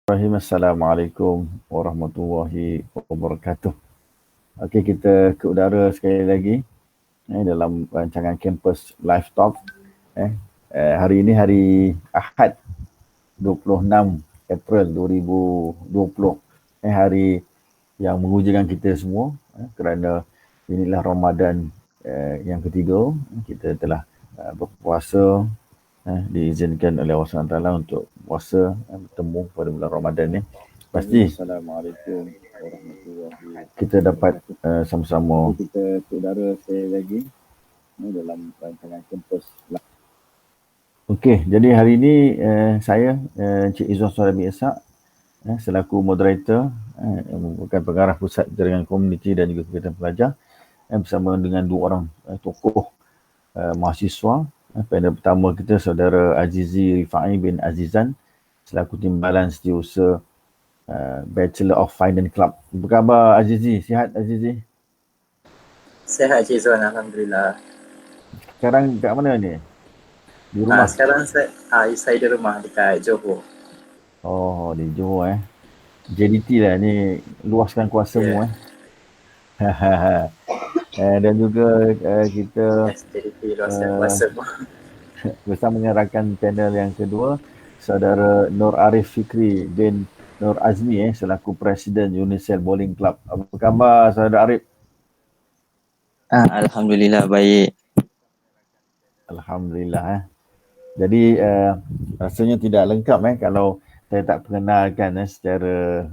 Assalamualaikum warahmatullahi wabarakatuh. Okey, kita ke udara sekali lagi dalam rancangan Campus Live Talk. Hari ini hari Ahad 26 April 2020. Hari yang mengujikan kita semua kerana inilah Ramadan yang ketiga. Kita telah berpuasa, diizinkan oleh Allah SWT untuk puasa bertemu pada bulan Ramadan ni. Pasti Assalamualaikum warahmatullahi kita dapat sama-sama kita saudara sekali lagi dalam rancangan Campus. Okey, jadi hari ini saya Encik Izzuan Surami Ishak selaku moderator yang merupakan pengarah pusat jaringan komuniti dan juga kegiatan pelajar bersama dengan dua orang tokoh mahasiswa. Panel pertama kita saudara Azizi Rifai bin Azizan selaku timbalan setiausaha Bachelor of Finance Club. Apa khabar Azizi? Sihat Azizi? Sihat Cik Zuan, Alhamdulillah. Sekarang kat mana ni? Di rumah? Sekarang saya di rumah dekat Johor. Oh, di Johor JDT lah ni, luaskan kuasamu dan juga kita JDT luaskan kuasa. bersama dengan rakan panel yang kedua, saudara Nur Arif Fikri bin Nur Azmi selaku Presiden Unicel Bowling Club. Apa khabar saudara Arif? Alhamdulillah baik. Alhamdulillah. Jadi rasanya tidak lengkap kalau saya tak perkenalkan secara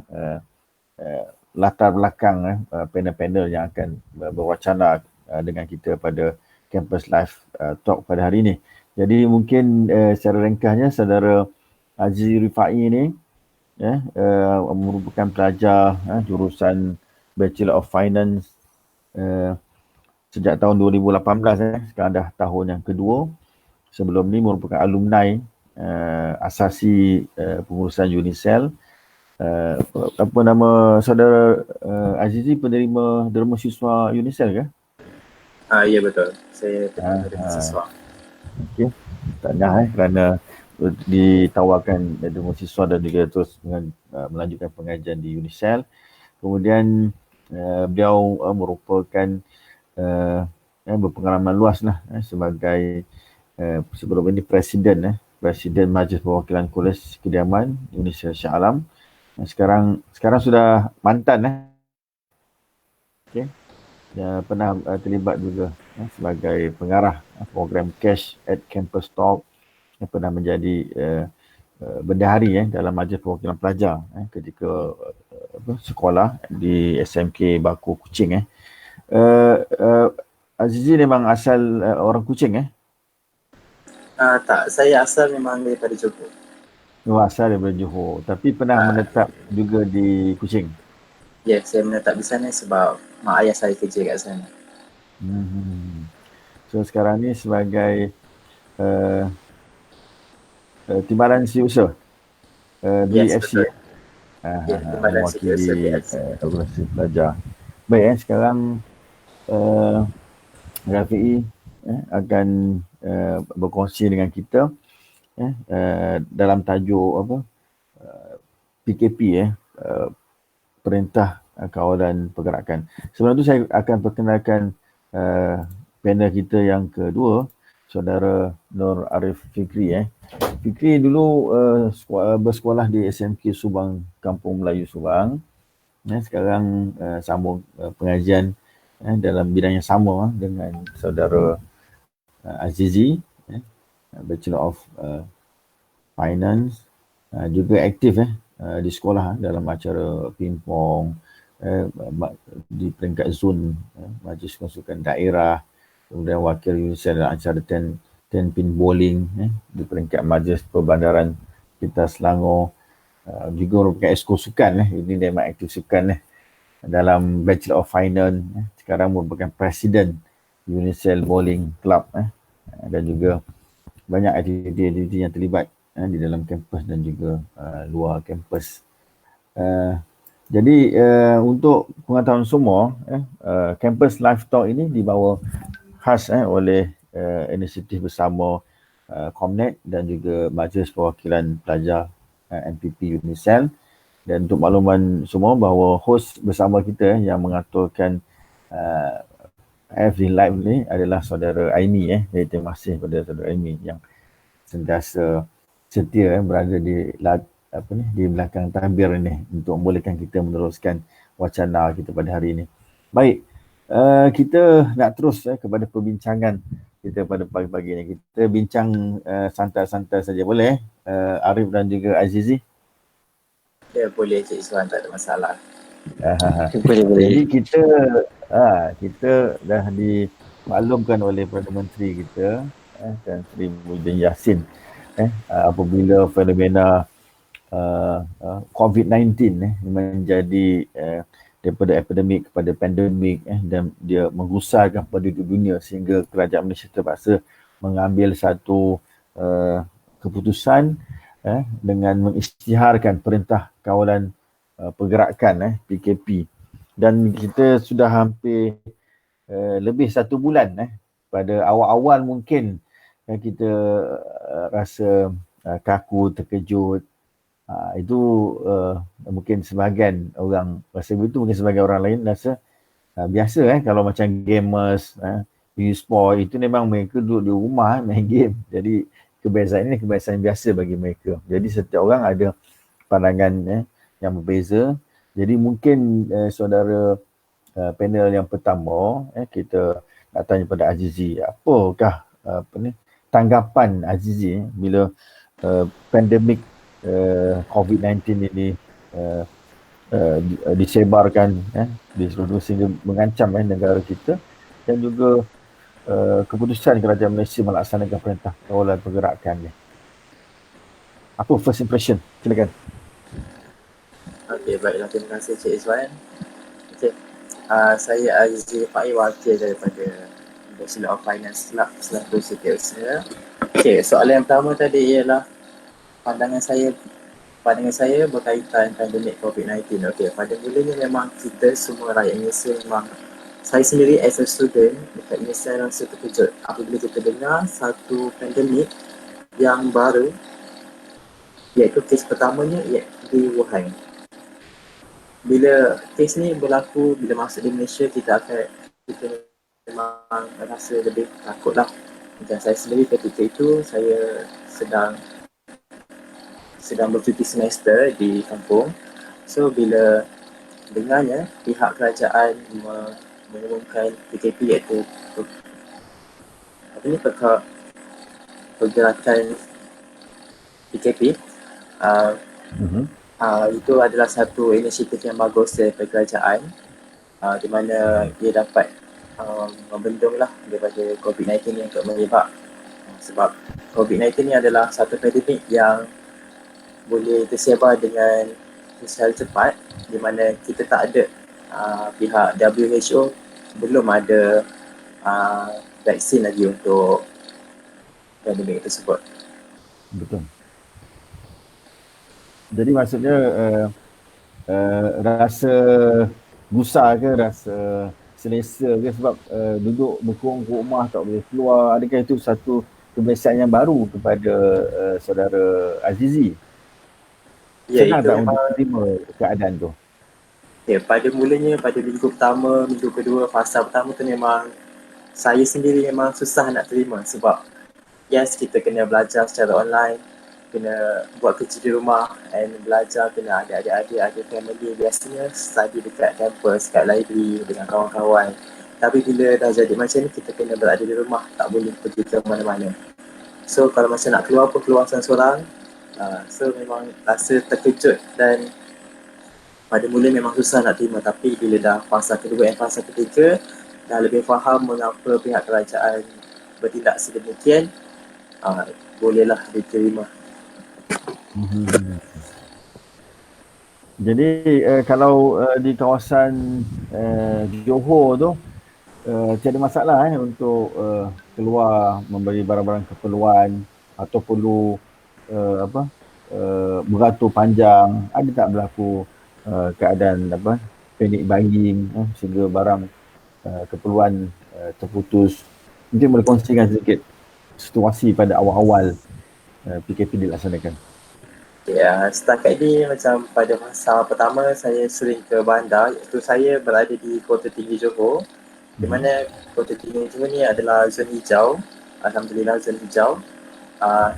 latar belakang panel-panel yang akan berwacana dengan kita pada Campus Live Talk pada hari ini. Jadi mungkin secara ringkasnya saudara Aziz Rifai ini merupakan pelajar jurusan Bachelor of Finance sejak tahun 2018 sekarang dah tahun yang kedua. Sebelum ni merupakan alumni asasi pengurusan Unicel. Apa nama saudara Azizi, penerima derma siswa Unicel ke? Ya betul, saya penerima derma siswa. Okey, tahniah kerana ditawarkan derma siswa dan juga terus melanjutkan pengajian di Unicel. Kemudian beliau merupakan berpengalaman luas sebagai sebelum ini Presiden Majlis Perwakilan Kolej Kediaman Unicel Shah Alam. Sekarang sudah mantan okay. Dia pernah terlibat juga sebagai pengarah program Cash at Campus Talk, yang pernah menjadi bendahari dalam Majlis Perwakilan Pelajar ketika sekolah di SMK Baku Kuching. Azizi memang asal orang Kuching Tak, saya asal memang daripada Johor. Asal daripada Johor, tapi pernah menetap juga di Kuching? Ya, saya menetap di sana sebab mak ayah saya kerja kat sana. So sekarang ni sebagai timbalan setiausaha BFC. Timbalan setiausaha BFC. Organisasi pelajar. Baik, sekarang Rafi'i akan berkongsi dengan kita dalam tajuk PKP Perintah Kawalan Pergerakan. Sebelum itu saya akan perkenalkan panel kita yang kedua, saudara Nur Arif Fikri. Fikri dulu bersekolah di SMK Subang, Kampung Melayu Subang. Sekarang sambung pengajian dalam bidang yang sama dengan saudara Azizi, Bachelor of Finance, juga aktif di sekolah dalam acara pingpong di peringkat zon, Majlis Konsukan Daerah, kemudian wakil Unicel dalam acara 10 pin bowling di peringkat Majlis Perbandaran kita Selangor, juga merupakan esko sukan ini dia memang aktif sukan dalam Bachelor of Finance, sekarang merupakan Presiden Unicel Bowling Club dan juga banyak aktiviti yang terlibat di dalam kampus dan juga luar kampus. Jadi untuk pengetahuan semua, Campus Live Talk ini dibawa khas oleh inisiatif bersama Comnet dan juga Majlis Perwakilan Pelajar MPP Unicel Dan untuk makluman semua bahawa host bersama kita yang mengaturkan uh, AFD Live ni adalah saudara Aimi. Jadi terima kasih kepada saudara Aimi yang sentiasa setia berada di belakang tabir ini untuk membolehkan kita meneruskan wacana kita pada hari ini. Baik, kita nak terus kepada perbincangan kita pada pagi-pagi ini. Kita bincang santai-santai saja, boleh? Arif dan juga Azizi. Ya, boleh Cik Iswan, tak ada masalah. Jadi kita dah dimaklumkan oleh Perdana Menteri kita, Tan Sri Muhyiddin Yassin, apabila fenomena COVID-19 menjadi daripada epidemik kepada pandemik, dan dia menggusarkan penduduk dunia sehingga kerajaan Malaysia terpaksa mengambil satu keputusan dengan mengisytiharkan Perintah Kawalan Pergerakan PKP, dan kita sudah hampir lebih 1 bulan. Pada awal-awal mungkin kita rasa kaku, terkejut. Itu mungkin sebahagian orang rasa begitu, mungkin sebahagian orang lain rasa biasa. Kalau macam gamers, e-sport, itu memang mereka duduk di rumah main game. Jadi kebiasaan ini kebiasaan biasa bagi mereka. Jadi setiap orang ada pandangan yang berbeza. Jadi mungkin saudara panel yang pertama, kita nak tanya pada Azizi, apakah tanggapan Azizi bila pandemik COVID-19 ini disebarkan di seluruh sehingga mengancam negara kita, dan juga keputusan kerajaan Malaysia melaksanakan Perintah Kawalan Pergerakan ni. Apa first impression? Silakan. Okey, baiklah, terima kasih Cik Iswan. Okey, saya Azizi Fai, wakil daripada Bachelor of Finance Club selaku setiausaha. Okey, soalan yang pertama tadi ialah pandangan saya berkaitan pandemik COVID-19. Okey, pada mulanya memang kita semua rakyat Malaysia, memang saya sendiri as a student dekat Malaysia rasa terkejut apabila kita dengar satu pandemik yang baru, iaitu kes pertamanya iaitu di Wuhan. Bila kes ni berlaku, bila masuk di Malaysia, kita memang rasa lebih takut lah. Dan saya sendiri ketika itu saya sedang bercuti semester di kampung. So bila dengarnya pihak kerajaan mengumumkan PKP, iaitu pergerakan PKP, itu adalah satu inisiatif yang bagus daripada kerajaan, di mana dia dapat membendung lah daripada COVID-19 yang menyebab. Sebab COVID-19 ni adalah satu pandemik yang boleh tersebar dengan secara cepat, di mana kita tak ada, pihak WHO belum ada vaksin lagi untuk pandemik tersebut. Betul. Jadi maksudnya rasa gusar ke, rasa selesa ke sebab duduk berkurung kat rumah, tak boleh keluar? Adakah itu satu kebiasaan yang baru kepada saudara Azizi? Senang tak untuk terima keadaan tu? Ya, pada mulanya, pada minggu pertama, minggu kedua, fasa pertama tu memang saya sendiri memang susah nak terima, sebab yes, kita kena belajar secara online, kena buat kerja di rumah and belajar, kena ada adik-adik, ada family, biasanya study dekat campus, kat library dengan kawan-kawan. Tapi bila dah jadi macam ni, kita kena berada di rumah, tak boleh pergi ke mana-mana. So kalau macam nak keluar pun keluar seorang-seorang. So memang rasa terkejut, dan pada mula memang susah nak terima. Tapi bila dah fasa kedua dan fasa ketiga, dah lebih faham mengapa pihak kerajaan bertindak sedemikian, bolehlah diterima. Jadi kalau di kawasan Johor tu tiada masalah untuk keluar membeli barang-barang keperluan atau perlu beratur panjang. Ada tak berlaku keadaan panic buying sehingga barang keperluan terputus? Mungkin boleh kongsikan sedikit situasi pada awal-awal PKP dilaksanakan. Ya, setakat ni macam pada masa pertama saya sering ke bandar, iaitu saya berada di Kota Tinggi Johor, di mana Kota Tinggi Johor ni adalah zon hijau. Alhamdulillah zon hijau.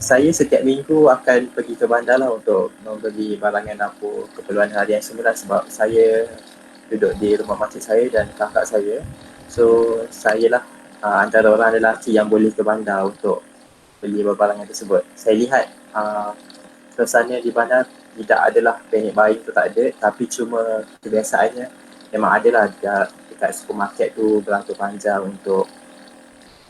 Saya setiap minggu akan pergi ke bandar lah untuk membeli barangan dapur keperluan harian semula, sebab saya duduk di rumah makcik saya dan kakak saya. So, saya lah antara orang lelaki yang boleh ke bandar untuk beli barangan tersebut. Saya lihat suasana di bandar tidak adalah panik buying tu, tak ada, tapi cuma kebiasaannya memang adalah dekat supermarket tu berlangsung panjang untuk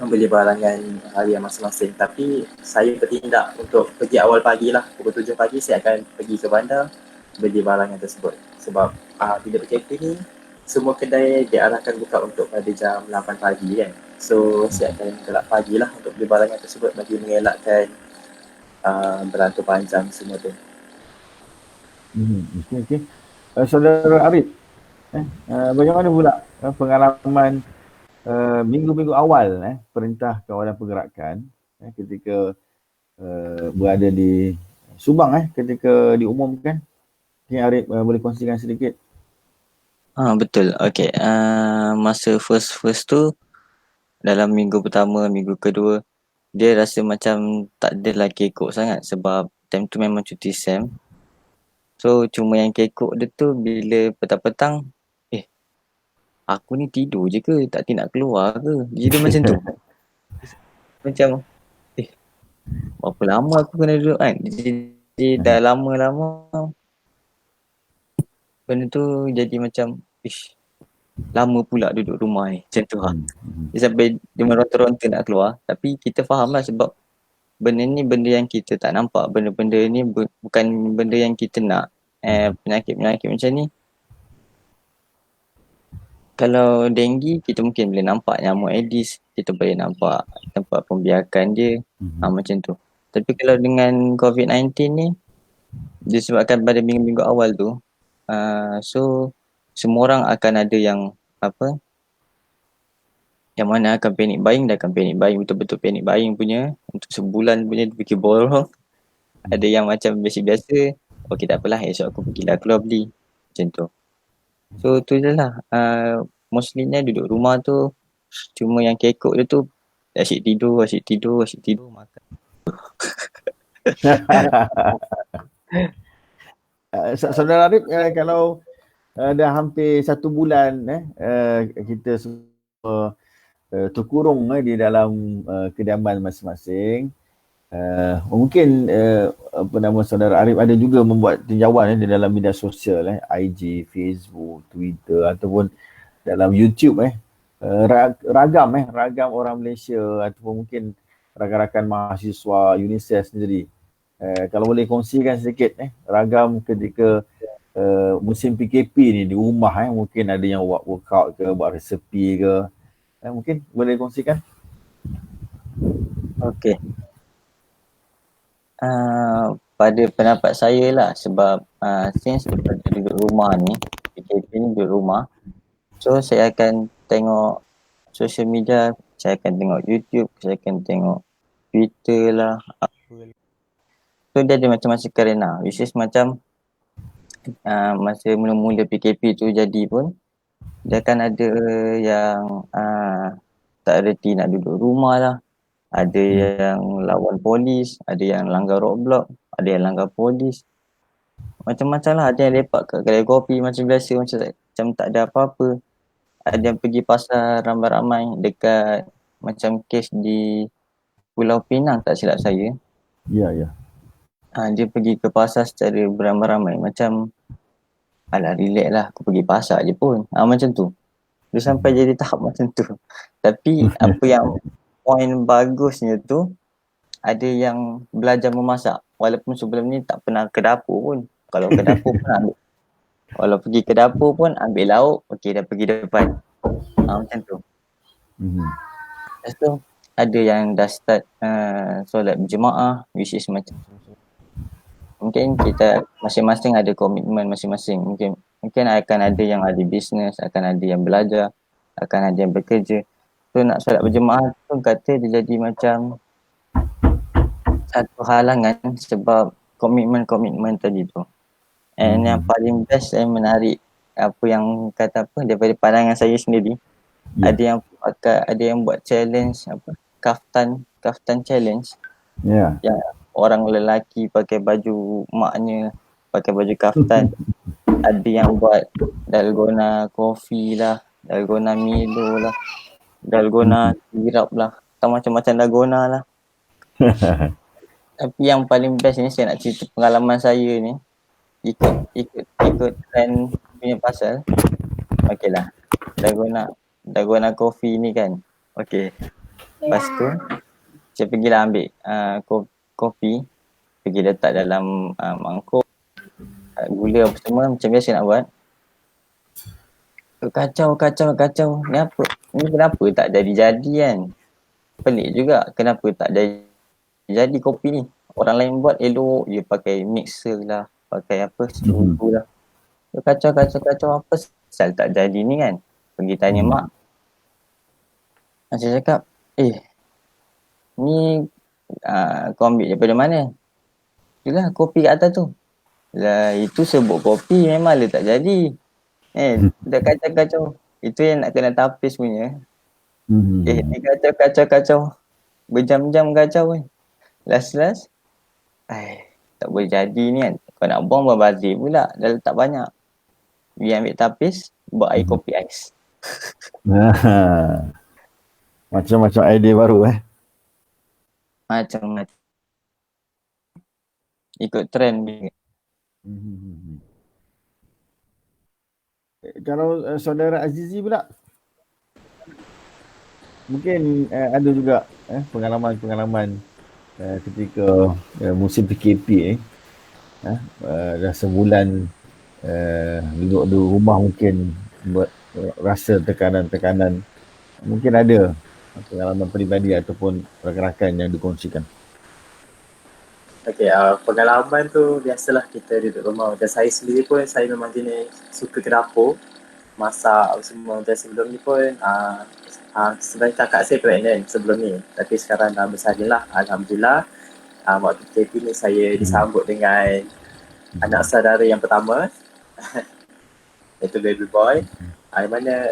membeli barangan harian masing-masing. Tapi saya bertindak untuk pergi awal pagi lah, pukul 7 pagi saya akan pergi ke bandar beli barangan tersebut. Sebab bila PKP ni semua kedai diarahkan buka untuk pada jam 8 pagi kan. So saya akan gelap pagi lah untuk beli barangan tersebut bagi mengelakkan beratur panjang semua tu. Okey. Saudara Arif, bagaimana pula pengalaman minggu-minggu awal Perintah Kawalan Pergerakan ketika berada di Subang ketika diumumkan? Mungkin Arif boleh kongsikan sedikit. Betul. Okay. Masa first tu, dalam minggu pertama, minggu kedua, dia rasa macam tak adalah kekok sangat sebab time tu memang cuti SEM. So cuma yang kekok dia tu bila petang-petang, aku ni tidur je ke? Tak nak keluar ke? Jadi macam tu. Macam, berapa lama aku kena duduk kan? Jadi dah lama-lama benda tu jadi macam, lama pula duduk rumah ni. Macam tu lah. Dia sampai dia meronta-ronta nak keluar. Tapi kita faham lah sebab benda ni benda yang kita tak nampak. Benda-benda ni bukan benda yang kita nak. Penyakit-penyakit macam ni, kalau denggi kita mungkin boleh nampak nyamuk Aedes, kita boleh nampak tempat pembiakan dia, macam tu. Tapi kalau dengan COVID-19 ni, disebabkan pada minggu-minggu awal tu, so semua orang akan ada yang yang mana akan panic buying, dah akan panic buying, betul-betul panic buying punya, untuk sebulan punya fikir borong. Ada yang macam biasa-biasa, okey tak apalah, esok aku pergilah keluar beli, macam tu. So tu je lah, mostlynya duduk rumah tu, cuma yang kekok dia tu asyik tidur, makan. Saudara Arif, kalau dah hampir 1 bulan kita semua terkurung di dalam kediaman masing-masing, mungkin apa nama saudara Arif ada juga membuat tinjauan di dalam media sosial, IG, Facebook, Twitter ataupun dalam YouTube, ragam orang Malaysia ataupun mungkin rakan-rakan mahasiswa UNICEF sendiri, kalau boleh kongsikan sedikit ragam ketika musim PKP ni di rumah, mungkin ada yang buat workout ke, buat resepi ke, mungkin boleh kongsikan. Okey. Pada pendapat saya lah, sebab since daripada duduk rumah ni, PKP ni duduk rumah, so saya akan tengok social media, saya akan tengok YouTube, saya akan tengok Twitter lah, so dia ada macam-macam kerana, which is macam masa mula-mula PKP tu jadi pun, dia akan ada yang tak reti nak duduk rumah lah, ada yang lawan polis, ada yang langgar roadblock, ada yang langgar polis, macam-macam lah. Ada yang lepak kat kedai kopi macam biasa, macam tak ada apa-apa. Ada yang pergi pasar ramai-ramai dekat macam kes di Pulau Pinang tak silap saya. Ya. Dia pergi ke pasar secara beramai-ramai, macam alah relax lah, aku pergi pasar je pun, macam tu. Dia sampai jadi tahap macam tu. Tapi apa yang poin bagusnya tu, ada yang belajar memasak. Walaupun sebelum ni tak pernah ke dapur pun. Kalau ke dapur pun ambil. Kalau pergi ke dapur pun ambil lauk, okey dah pergi depan. Macam tu. Lepas tu ada yang dah start solat berjemaah, which is macam mungkin kita masing-masing ada komitmen masing-masing. Mungkin akan ada yang ada bisnes, akan ada yang belajar, akan ada yang bekerja. So nak solat berjemaah tu kata dia jadi macam satu halangan, sebab komitmen tadi tu. And yang paling best dan menarik apa yang kata apa daripada pandangan saya sendiri, ada yang buat challenge apa kaftan challenge. Yang orang lelaki pakai baju maknya, pakai baju kaftan. Ada yang buat dalgona coffee lah, dalgona Milo lah, dalgona syrup lah, atau macam-macam dalgona lah. Tapi yang paling best ni saya nak cerita pengalaman saya ni, ikut trend punya pasal. Okey lah, dalgona coffee ni kan. Okey. Lepas tu saya pergilah ambil kopi, pergi letak dalam mangkuk, gula apa semua macam biasa nak buat. Kacau. Ni kenapa tak jadi kan? Pelik juga kenapa tak jadi kopi ni. Orang lain buat elok je, pakai mixer lah, pakai apa sudu lah. Kacau apa pasal tak jadi ni kan? Pergi tanya mak. Saya cakap, ni kau ambil daripada mana? Itulah kopi kat atas tu. Lah itu sebut kopi memang dia tak jadi. Dah kacau. Itu yang nak kena tapis punya. Ni kacau. Berjam-jam kacau kan. Last. Tak boleh jadi ni kan. Kau nak buang berbazir pula. Dah letak banyak. Biar ambil tapis, buat air kopi ais. Macam-macam idea baru Macam-macam. Ikut trend dia. Kalau saudara Azizi pula, mungkin ada juga pengalaman ketika musim PKP dah sebulan duduk di rumah, mungkin rasa tekanan. Mungkin ada pengalaman peribadi ataupun rakan-rakan yang dikongsikan. Okay, pengalaman tu biasalah kita duduk rumah. Dan saya sendiri pun, saya memang jenis suka ke dapur, masak semua. Dan sebelum ni pun, sebenarnya kakak saya pregnant sebelum ni. Tapi sekarang dah bersalin lah, Alhamdulillah. Waktu PKP ni saya disambut dengan anak saudara yang pertama. Iaitu baby boy. Di mana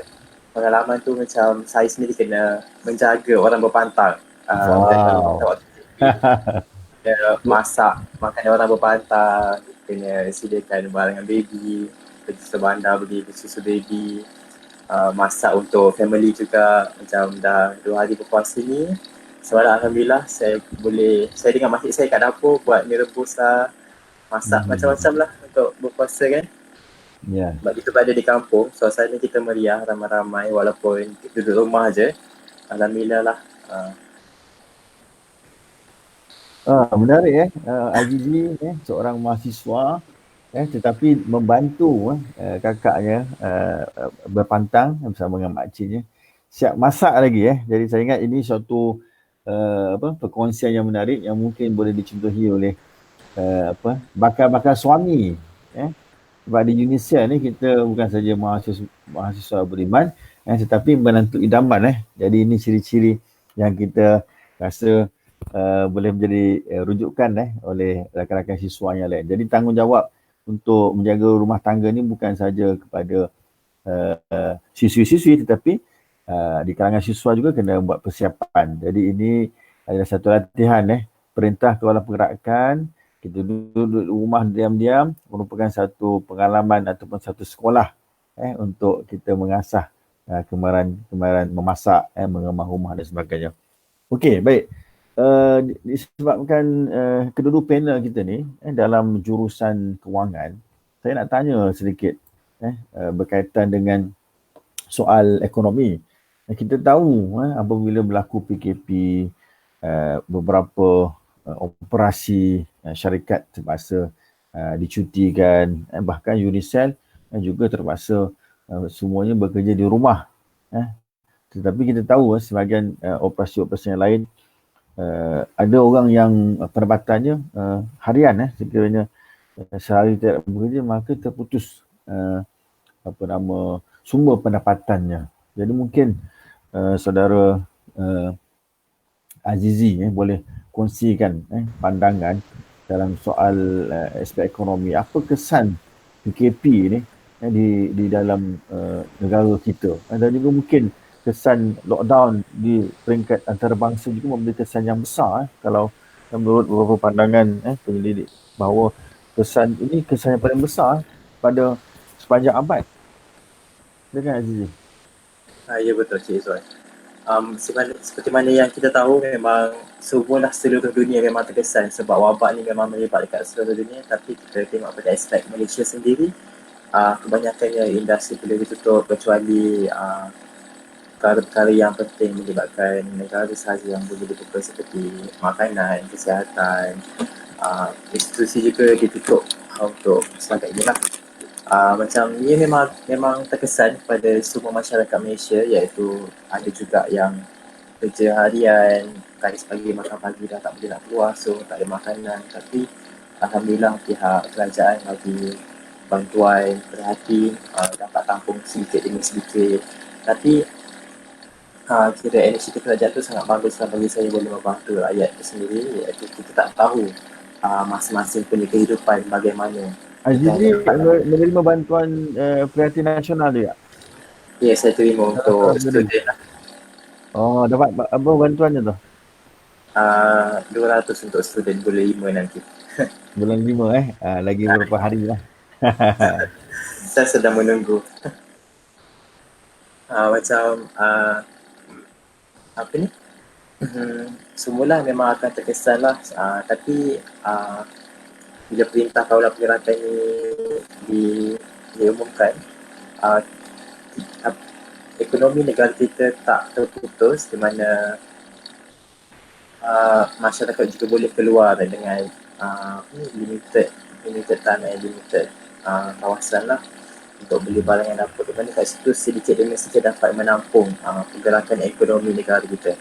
pengalaman tu macam saya sendiri kena menjaga orang berpantang. Waktu PKP. Masak makanan orang berpantang, kena sediakan barangan baby, pergi ke bandar beli susu baby, masak untuk family juga. Macam dah 2 hari berpuasa ni, semalam Alhamdulillah saya dengan makcik saya kat dapur buat mie rebus lah, masak macam-macam lah untuk berpuasa kan. Sebab kita berada di kampung, suasana kita meriah, ramai-ramai walaupun duduk rumah je. Alhamdulillah lah. Menarik Azizi seorang mahasiswa tetapi membantu kakaknya berpantang bersama dengan makciknya, siap masak lagi Jadi saya ingat ini suatu perkongsian yang menarik yang mungkin boleh dicontohi oleh bakal suami sebab di Indonesia ni kita bukan saja mahasiswa beriman tetapi menantu idaman Jadi ini ciri-ciri yang kita rasa boleh menjadi rujukan oleh rakan-rakan siswa yang lain. Jadi tanggungjawab untuk menjaga rumah tangga ni bukan saja kepada siswi-siswi tetapi di kalangan siswa juga kena buat persiapan. Jadi ini adalah satu latihan perintah kawalan pergerakan. Kita duduk di rumah diam-diam merupakan satu pengalaman ataupun satu sekolah untuk kita mengasah kemarahan memasak, mengemah rumah dan sebagainya. Okey, baik. Disebabkan kedua-dua panel kita ni dalam jurusan kewangan, saya nak tanya sedikit berkaitan dengan soal ekonomi. Kita tahu apabila berlaku PKP, beberapa operasi syarikat terpaksa dicutikan, bahkan Unicell juga terpaksa semuanya bekerja di rumah. Tetapi kita tahu sebahagian operasi-operasi yang lain ada orang yang pendapatannya harian sekiranya sehari tidak bekerja maka terputus sumber pendapatannya. Jadi mungkin saudara Azizi boleh kongsikan pandangan dalam soal aspek ekonomi. Apa kesan PKP ni di dalam negara kita, dan juga mungkin kesan lockdown di peringkat antarabangsa juga memberi kesan yang besar kalau menurut beberapa pandangan penyelidik, bahawa kesan ini kesan yang paling besar pada sepanjang abad. Dengan Azizi. Ya betul Cik Izzuan. Seperti mana yang kita tahu, memang semualah seluruh dunia memang terkesan sebab wabak ni memang menyebar dekat seluruh dunia. Tapi kita tengok pada aspek Malaysia sendiri, kebanyakannya industri boleh ditutup kecuali perkara-perkara yang penting melibatkan negara sahaja yang boleh dibuka, seperti makanan, kesihatan, institusi juga ditutup untuk setakat ini lah. Macam ni memang terkesan pada semua masyarakat Malaysia, iaitu ada juga yang kerja harian, kalis pagi makan pagi dah tak boleh nak keluar, so tak ada makanan. Tapi Alhamdulillah pihak kerajaan bagi bantuan, perhati, dapat tampung sedikit demi sedikit. Tapi kira inisiatif kerajaan tu sangat bagus lah bagi saya, boleh membantu rakyat itu sendiri, iaitu kita tak tahu masing-masing punya kehidupan bagaimana. Azizi menerima bantuan Prihatin Nasional dia? Ya, saya terima untuk student lah. Oh, dapat apa bantuannya tu? 200 untuk student bulan 5 nanti. Bulan 5 lagi beberapa hari lah. Saya sedang menunggu. Macam apa ni? Semula memang akan terkesan lah, tapi bila perintah kawalan pergerakan ni diumumkan, ekonomi negara kita tak terputus, di mana masyarakat juga boleh keluar dengan limited time and limited kawasan lah untuk beli barang yang dapur, di mana kat situ sedikit demi sedikit dapat menampung pergerakan ekonomi negara kita.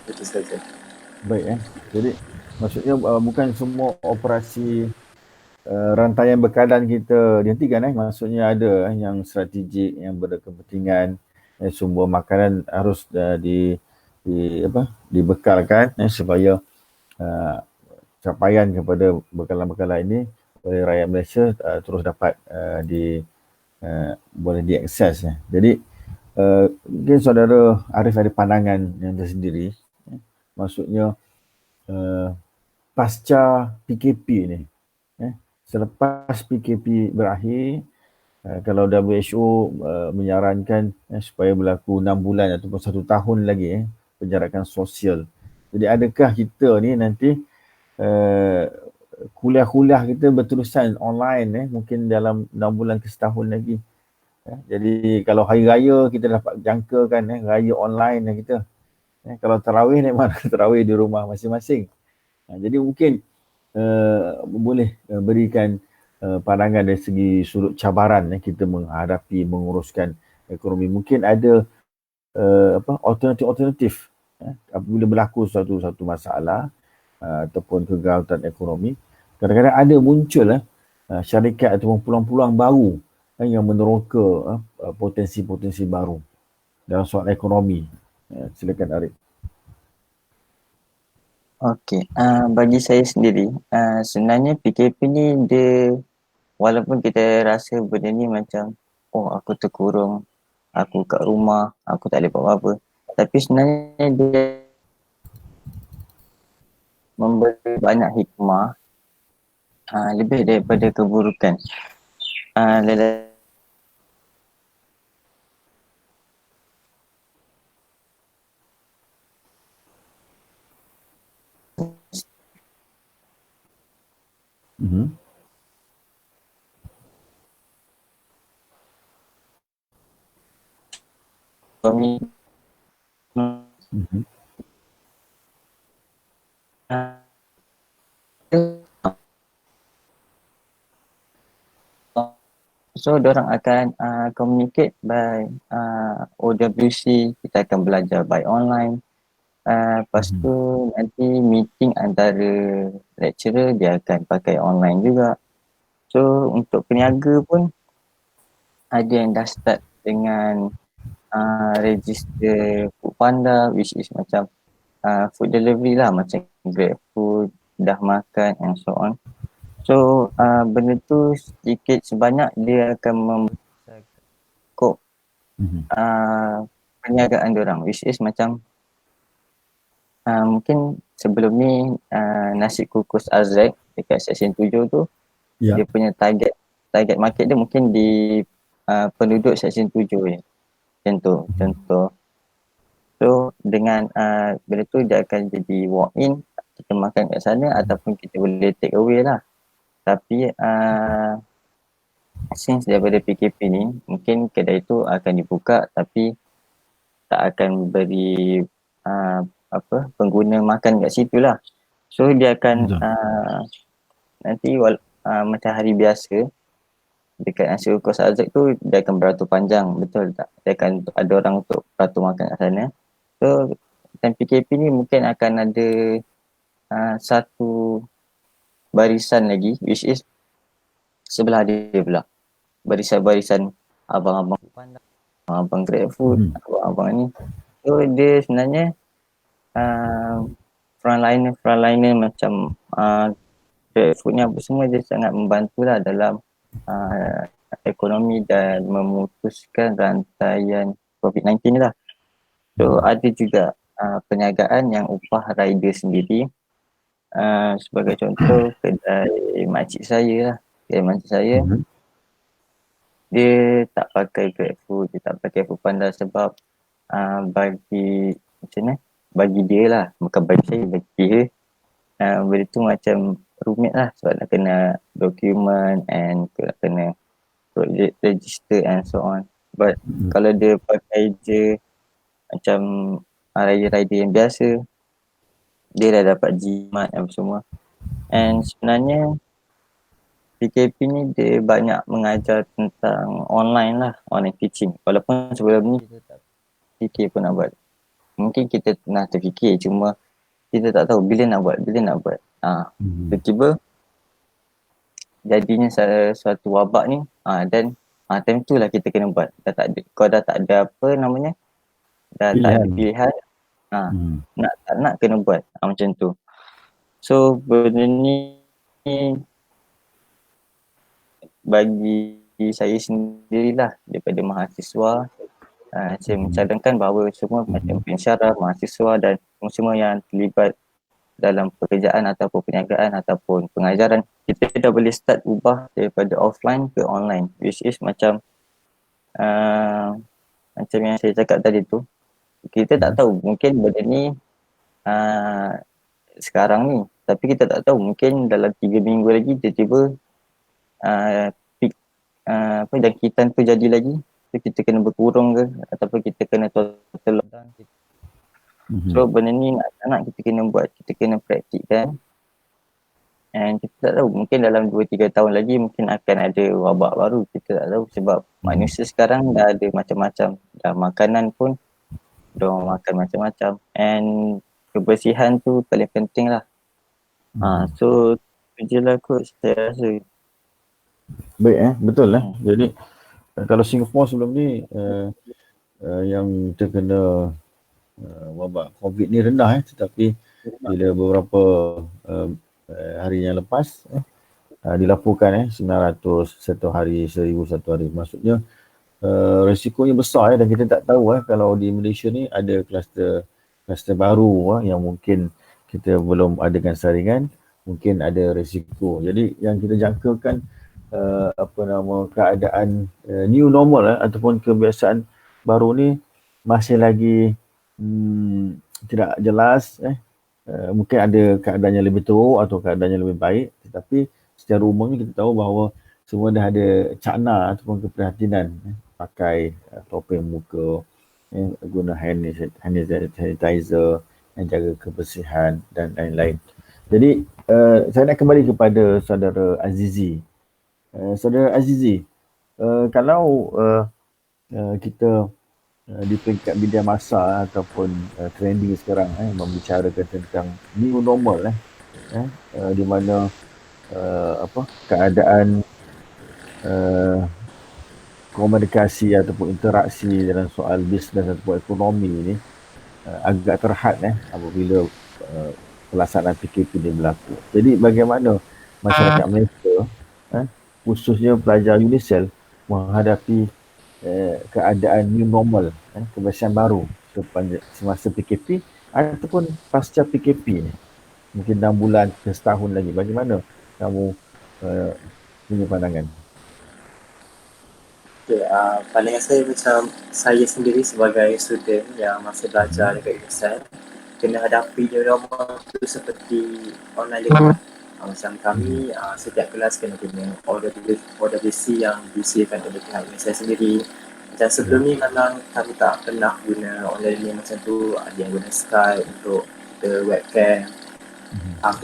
Itu saja. Baik jadi maksudnya bukan semua operasi rantaian bekalan kita dihentikan maksudnya ada yang strategik, yang berkepentingan, sumber makanan harus dibekalkan supaya capaian kepada bekalan-bekalan ini oleh rakyat Malaysia terus dapat boleh diakses. Jadi mungkin saudara Arif ada pandangan yang tersendiri, maksudnya pasca PKP ni, selepas PKP berakhir, kalau WHO menyarankan supaya berlaku 6 bulan ataupun 1 tahun lagi penjarakan sosial. Jadi adakah kita ni nanti kuliah-kuliah kita berterusan online mungkin dalam 6 bulan ke setahun lagi. Jadi kalau hari raya kita dapat jangkakan raya online kita. Kalau tarawih ni mana tarawih di rumah masing-masing. Jadi mungkin boleh berikan pandangan dari segi sudut cabaran kita menghadapi menguruskan ekonomi. Mungkin ada alternatif apabila berlaku satu masalah ataupun kegagalan ekonomi, kadang-kadang ada muncul syarikat ataupun peluang-peluang baru yang meneroka potensi-potensi baru dalam soal ekonomi. Silakan Arif. Okey, bagi saya sendiri, sebenarnya PKP ni dia, walaupun kita rasa benda ni macam aku terkurung, aku kat rumah, aku tak boleh buat apa-apa, tapi sebenarnya dia memberi banyak hikmah lebih daripada keburukan. So diorang akan communicate by OWC, kita akan belajar by online. Lepas tu nanti meeting antara lecturer dia akan pakai online juga. So untuk peniaga pun ada yang dah start dengan register Foodpanda, which is macam food delivery lah, macam GrabFood, dah makan and so on. So benda tu sedikit sebanyak dia akan membesarkan skop perniagaan diorang, which is macam mungkin sebelum ni nasi kukus Azraq dekat Seksyen 7 tu, dia punya target market dia mungkin di penduduk Seksyen 7 je. Contoh. So dengan benda tu dia akan jadi walk in, kita makan kat sana ataupun kita boleh take away lah. Tapi since daripada PKP ni, mungkin kedai tu akan dibuka tapi tak akan beri pengguna makan kat situ lah. So dia akan nanti macam hari biasa dekat nasi kukus Azraq tu dia akan beratur panjang, betul tak? Dia akan ada orang untuk beratur makan kat sana. So time PKP ni mungkin akan ada satu barisan lagi, which is sebelah dia pula, barisan-barisan abang-abang pandang, abang GrabFood, abang-abang ni. So dia sebenarnya frontliner macam GrabFood ni apa semua, dia sangat membantulah dalam ekonomi dan memutuskan rantaian COVID-19 ni lah. So ada juga perniagaan yang upah rider sendiri. Sebagai contoh kedai makcik saya lah, kedai makcik saya dia tak pakai GrabFood, dia tak pakai Foodpanda sebab bagi macam mana, bagi dia lah, bukan bagi saya, bagi dia benda tu macam rumit lah sebab nak kena dokumen and kena register and so on. But kalau dia pakai je macam rider-rider yang biasa, dia dah dapat jimat apa semua. And sebenarnya PKP ni dia banyak mengajar tentang online lah, online teaching. Walaupun sebelum ni kita tak fikir pun nak buat. Mungkin kita pernah terfikir, cuma kita tak tahu bila nak buat. Tiba-tiba jadinya suatu wabak ni, dan time tu lah kita kena buat. Kau dah tak ada apa namanya, dah tak ada pilihan, nak tak nak kena buat, macam tu. So benda ni bagi saya sendirilah daripada mahasiswa, saya mencadangkan bahawa semua macam pensyarah, mahasiswa dan semua yang terlibat dalam pekerjaan ataupun perniagaan ataupun pengajaran, kita dah boleh start ubah daripada offline ke online, which is macam yang saya cakap tadi tu, kita tak tahu mungkin benda ni sekarang ni, tapi kita tak tahu mungkin dalam 3 minggu lagi tiba-tiba jangkitan tu jadi lagi, so kita kena berkurung ke ataupun kita kena total lockdown. So benda ni nak kita kena buat, kita kena praktikkan, and kita tak tahu mungkin dalam 2-3 tahun lagi mungkin akan ada wabak baru, kita tak tahu sebab manusia sekarang dah ada macam-macam, dah makanan pun diorang makan macam-macam, and kebersihan tu paling penting lah. So tu je lah kot saya rasa. Baik betul lah. Jadi kalau Singapura sebelum ni yang terkena wabak COVID ni rendah tetapi bila beberapa hari yang lepas dilaporkan 900 satu hari, 1000 satu hari. Maksudnya risikonya besar dan kita tak tahu kalau di Malaysia ni ada kluster baru yang mungkin kita belum adakan saringan, mungkin ada risiko. Jadi yang kita jangkakan keadaan new normal ataupun kebiasaan baru ni masih lagi tidak jelas. Mungkin ada keadaan yang lebih teruk atau keadaan yang lebih baik, tetapi secara umumnya kita tahu bahawa semua dah ada cakna ataupun keprihatinan, pakai topeng muka, guna hand sanitizer, jaga kebersihan dan lain-lain. Jadi saya nak kembali kepada saudara Azizi. Saudara Azizi, kalau kita di peringkat media massa ataupun trending sekarang membicarakan tentang new normal di mana keadaan komunikasi ataupun interaksi dalam soal bisnes ataupun ekonomi ni agak terhad apabila pelaksanaan PKP ini berlaku. Jadi bagaimana masyarakat Malaysia, khususnya pelajar UNISEL menghadapi keadaan new normal, kebiasaan baru semasa PKP ataupun pasca PKP ni, mungkin 6 bulan ke setahun lagi. Bagaimana kamu punya pandangan? Okay, pandangan saya macam saya sendiri sebagai student yang masih belajar dekat UNISEL kena hadapi new normal tu seperti online learning. Macam kami setiap kelas kena order BC yang disediakan oleh pihak UNISEL sendiri. Macam sebelum ni memang kami tak pernah guna online learning macam tu. Ada yang guna Skype untuk kita webcam.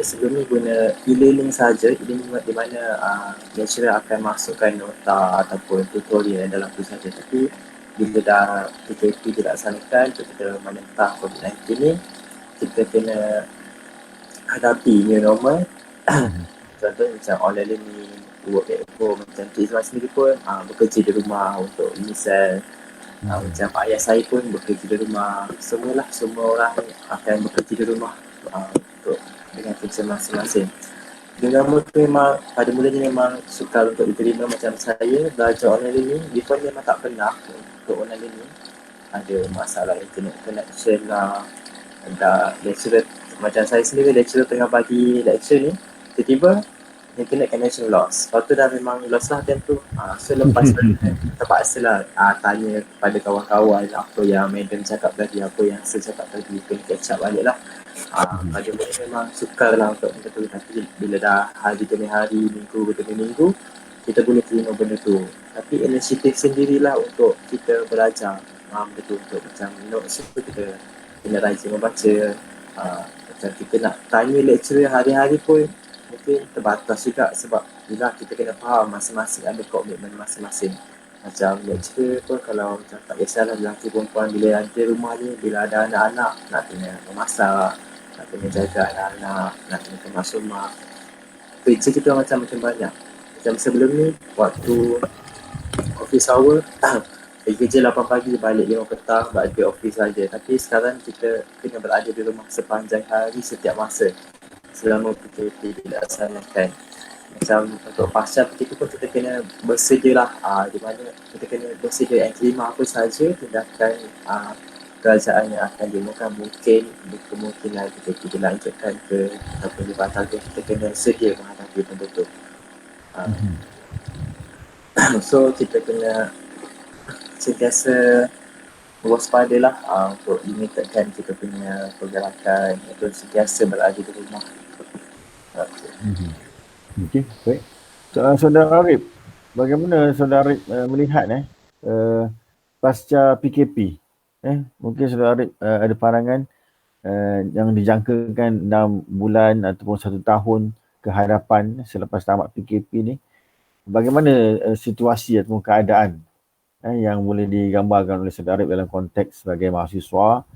Sebelum ni guna e-learning saja, e-learning di mana lecturer akan masukkan nota ataupun tutorial dalam tu saja. Tapi bila dah PKP dilaksanakan untuk kita menentang COVID-19 ni, kita kena hadapi new normal. Contoh macam online learning, work at home, macam Cik Izwan sendiri pun bekerja di rumah untuk UNISEL. Macam ayah saya pun bekerja di rumah. Semua orang akan bekerja di rumah untuk dengan kerja masing-masing. Dengan tu memang pada mulanya memang sukar untuk diterima. Macam saya belajar online learning, before memang tak pernah untuk online learning. Ada masalah internet connection lah, ada lecturer, macam saya sendiri lecturer tengah bagi lecture ni, tiba-tiba internet connection lost. Lepas tu dah memang lost lah time tu. So lepas terpaksa lah tanya kepada kawan-kawan apa yang madam cakap tadi, apa yang saya cakap tadi, kena catch up balik lah. Pada mulanya memang sukar lah untuk benda tu, tapi bila dah hari demi hari, minggu demi minggu, kita boleh terima benda tu. Tapi inisiatif sendirilah untuk kita belajar benda tu, untuk macam notes tu kita kena rajin membaca. Macam kita nak tanya lecturer hari-hari pun mungkin terbatas juga, sebab bila kita kena faham masing-masing ada komitmen masing-masing. Macam lecturer pun kalau macam tak kisahlah lelaki perempuan, bila nanti rumah ni, bila ada anak-anak nak kena memasak, nak kena jaga anak-anak, nak kena kemas rumah, kerja kita macam banyak. Macam sebelum ni waktu office hour pergi kerja 8 pagi balik 5 petang, balik office saja. Tapi sekarang kita kena berada di rumah sepanjang hari setiap masa selama PKP dilaksanakan. Macam untuk pasca PKP pun kita kena bersedia lah, di mana kita kena bersedia yang terima apa sahaja tindakan kerajaan yang akan diumumkan. Mungkin kemungkinan PKP dilanjutkan ke ataupun dibatalkan, kita kena sedia menghadapi benda tu. So kita kena sentiasa waspadalah untuk limitkan kita punya pergerakan, untuk sentiasa berada di rumah. Okey, baik. Saudara Arif, bagaimana saudara Arif melihat pasca PKP? Mungkin saudara Arif ada pandangan yang dijangkakan 6 bulan ataupun 1 tahun ke hadapan selepas tamat PKP ni. Bagaimana situasi ataupun keadaan yang boleh digambarkan oleh saudara Arif dalam konteks sebagai mahasiswa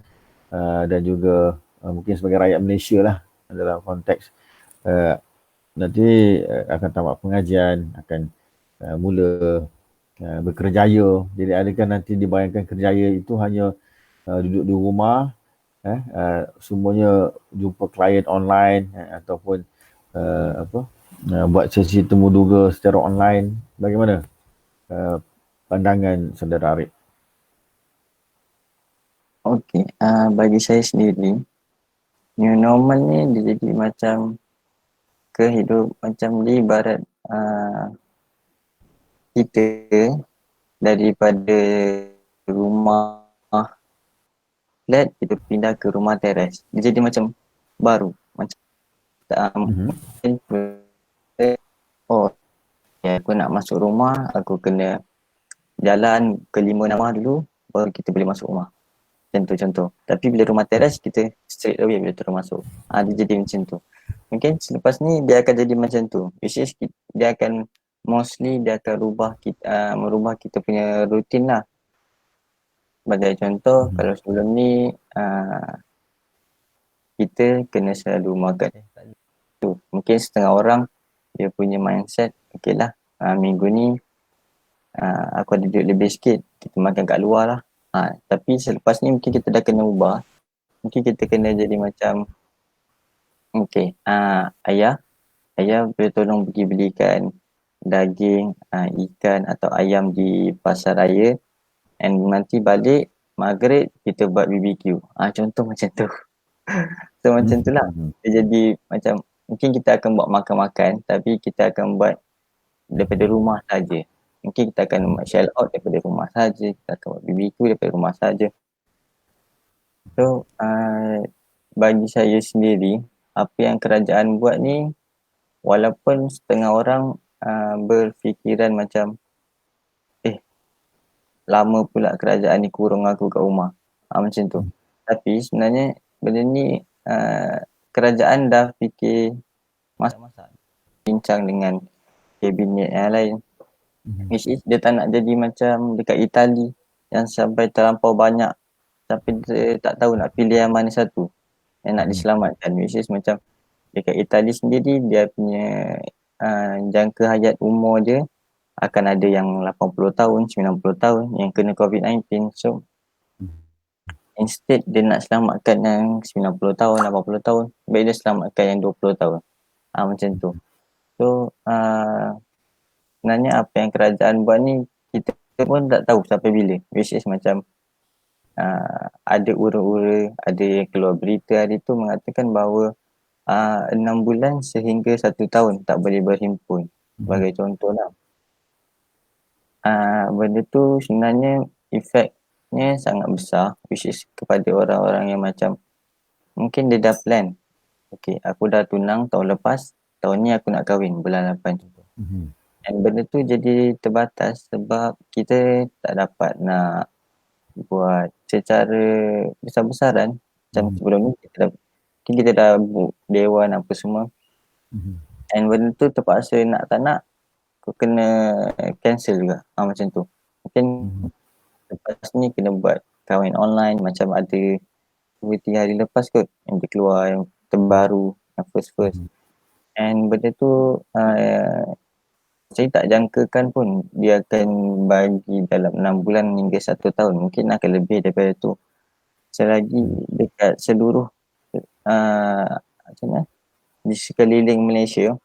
dan juga mungkin sebagai rakyat Malaysia lah, dalam konteks nanti akan tamat pengajian, akan mula bekerjaya. Jadi adakah nanti dibayangkan kerjaya itu hanya duduk di rumah, semuanya jumpa klien online ataupun buat sesi temu duga secara online? Bagaimana pandangan saudara Arif? Okey, bagi saya sendiri, new normal ni dia jadi macam kehidupan, macam dia ibarat kita daripada rumah flat kita pindah ke rumah teres. Dia jadi macam baru, macam aku nak masuk rumah, aku kena jalan ke 5 nama dulu baru kita boleh masuk rumah. Contoh. Tapi bila rumah teres kita straight away boleh terus masuk. Dia jadi macam tu. Mungkin selepas ni dia akan jadi macam tu. Which is dia akan dia akan merubah kita punya rutin lah. Sebagai contoh, kalau sebelum ni kita kena selalu makan tu. Mungkin setengah orang dia punya mindset, okey lah, minggu ni aku ada duit lebih sikit, kita makan kat luar lah. Tapi selepas ni mungkin kita dah kena ubah. Mungkin kita kena jadi macam Okey, ayah boleh tolong pergi belikan daging, ikan atau ayam di pasar raya, and nanti balik maghrib kita buat BBQ. Contoh macam tu. So macam tu lah. Dia jadi macam mungkin kita akan buat makan-makan tapi kita akan buat daripada rumah saja. Mungkin kita akan shell out daripada rumah saja, kita akan buat BBQ daripada rumah saja. So bagi saya sendiri, apa yang kerajaan buat ni, walaupun setengah orang berfikiran macam lama pula kerajaan ni kurung aku kat rumah, macam tu. Tapi sebenarnya benda ni kerajaan dah fikir masa-masa, bincang dengan kabinet yang lain, which is dia tak nak jadi macam dekat Itali yang sampai terlampau banyak sampai dia tak tahu nak pilih yang mana satu yang nak diselamatkan, which is macam dekat Itali sendiri dia punya jangka hayat umur dia akan ada yang 80 tahun, 90 tahun yang kena COVID-19. So instead dia nak selamatkan yang 90 tahun, 80 tahun, baik dia selamatkan yang 20 tahun. Macam tu. So sebenarnya apa yang kerajaan buat ni kita pun tak tahu sampai bila, which is macam ada ura-ura, ada yang keluar berita hari tu mengatakan bahawa 6 bulan sehingga 1 tahun tak boleh berhimpun, sebagai contoh lah. Benda tu sebenarnya efeknya sangat besar, which is kepada orang-orang yang macam mungkin dia dah plan, okay, aku dah tunang tahun lepas, tahun ni aku nak kahwin bulan 8 contoh. And benda tu jadi terbatas sebab kita tak dapat nak buat secara besar-besaran macam sebelum ni. Kita dah book dewan apa semua, and benda tu terpaksa nak tak nak aku kena cancel juga, macam tu. Mungkin lepas ni kena buat kahwin online, macam ada 2-3 hari lepas kot yang dia keluar yang terbaru, yang first. And benda tu saya tak jangkakan pun dia akan bagi dalam 6 bulan hingga 1 tahun, mungkin akan lebih daripada tu. Selagi dekat seluruh macam mana, di sekeliling Malaysia,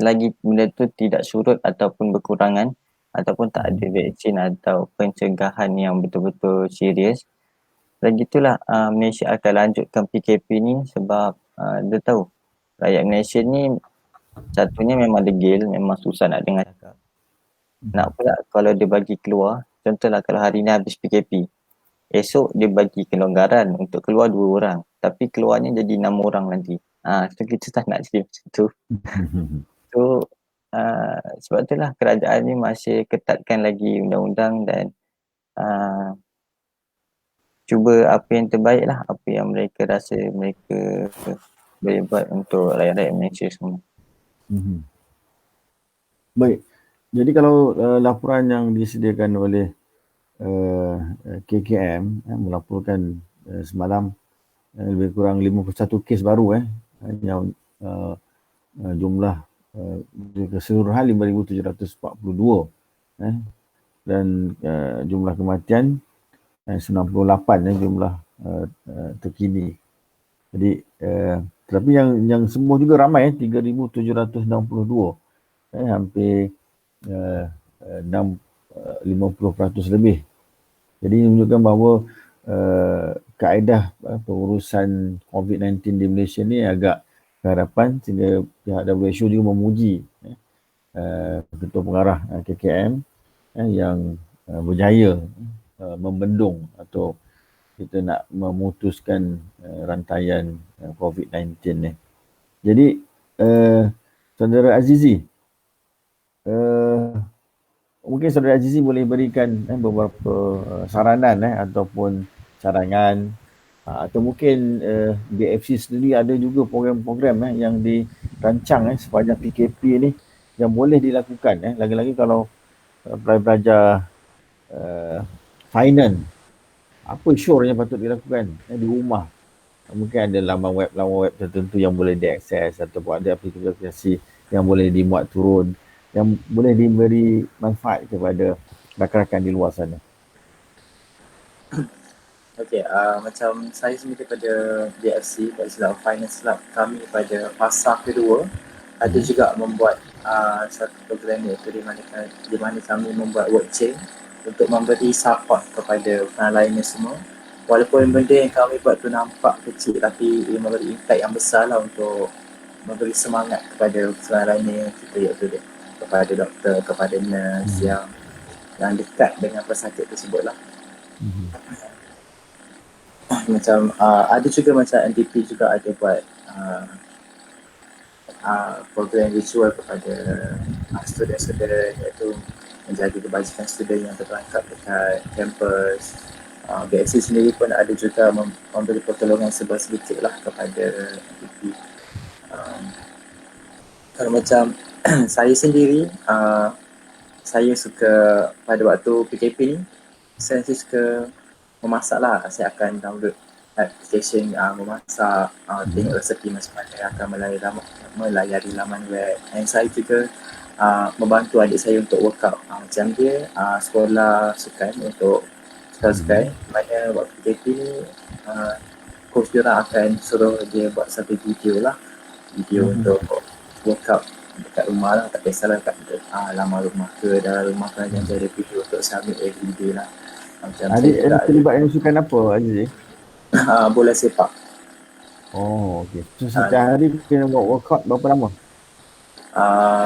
selagi benda tu tidak surut ataupun berkurangan ataupun tak ada vaksin atau pencegahan yang betul-betul serius, lagi itulah Malaysia akan lanjutkan PKP ni sebab dia tahu rakyat Malaysia ni satunya memang degil, memang susah nak dengar cakap. Nak pula kalau dia bagi keluar, contohlah kalau hari ni habis PKP, esok dia bagi kelonggaran untuk keluar 2 orang, tapi keluarnya jadi 6 orang nanti. So kita tak nak jadi macam tu. So sebab itulah kerajaan ni masih ketatkan lagi undang-undang dan cuba apa yang terbaik lah, apa yang mereka rasa mereka boleh buat untuk rakyat-rakyat Malaysia semua. Baik, jadi kalau laporan yang disediakan oleh KKM melaporkan semalam lebih kurang 51 kes baru yang jumlah keseluruhan 5,742 dan jumlah kematian 98 jumlah terkini. Jadi tetapi yang sembuh juga ramai 3,762, hampir 50% lebih. Jadi menunjukkan bahawa kaedah pengurusan COVID-19 di Malaysia ni agak keharapan, sehingga pihak WHO juga memuji Ketua Pengarah KKM yang berjaya membendung atau kita nak memutuskan rantaian COVID-19 ni. Jadi Saudara Azizi, mungkin Saudara Azizi boleh berikan beberapa saranan ataupun cadangan, atau mungkin BFC sendiri ada juga program-program yang dirancang sepanjang PKP ni yang boleh dilakukan, lagi-lagi kalau pelajar finance, apa sure yang patut dilakukan di rumah. Mungkin ada laman web tertentu yang boleh diakses ataupun ada aplikasi yang boleh dimuat turun yang boleh diberi manfaat kepada rakan-rakan di luar sana. Okay, macam saya sendiri pada DFC, pada Silap Finance Lab kami pada fasa kedua ada juga membuat satu program iaitu di mana kami membuat work chain untuk memberi support kepada penang lainnya semua. Walaupun benda yang kami buat tu nampak kecil tapi ia memberi impact yang besar lah untuk memberi semangat kepada penang lainnya kita, iaitu kepada doktor, kepada nurse yang dekat dengan pesakit tersebut lah. Macam ada juga macam NDP juga ada buat program visual kepada student-student, iaitu menjaga kebajikan student yang terperangkap dekat kampus. BSC sendiri pun ada juga memberi pertolongan sedikit lah kepada NDP. Kalau macam saya sendiri, saya suka pada waktu PKP ni, saya suka memasak lah. Saya akan download application memasak, tengok resepi macam mana, akan melayari laman web. Dan saya juga membantu adik saya untuk workout. Macam dia sekolah sukan untuk sekolah sukan, mana waktu PKP ni coach diorang akan suruh dia buat satu video lah, video untuk workout dekat rumah lah, tak kisahlah kat lama rumah ke dalam rumah kan, yang ada video untuk submit everyday lah. Macam Adik saya juga terlibat dengan sukan apa Aziz? bola sepak. Oh, okey. So setiap hari kena buat workout berapa lama?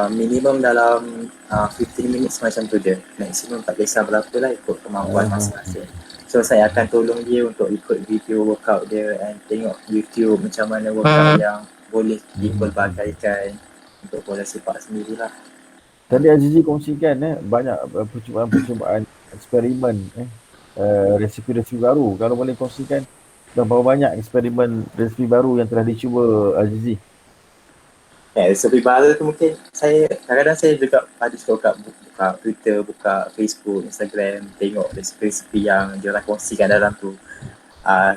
Minimum dalam 15 minutes macam tu dia. Maksimum tak kisah berapa lah, ikut kemampuan masing-masing. So saya akan tolong dia untuk ikut video workout dia dan tengok YouTube macam mana workout yang boleh dipelbagaikan untuk bola sepak sendirilah. Tadi Azizi kongsikan banyak percubaan eksperimen resipi-resipi baru. Kalau boleh kongsikan berapa banyak eksperimen resipi baru yang telah dicuba Azizi? Resipi baru tu mungkin saya kadang-kadang saya juga ada suka buka Twitter, buka Facebook, Instagram, tengok resipi-resipi yang diorang kongsikan dalam tu.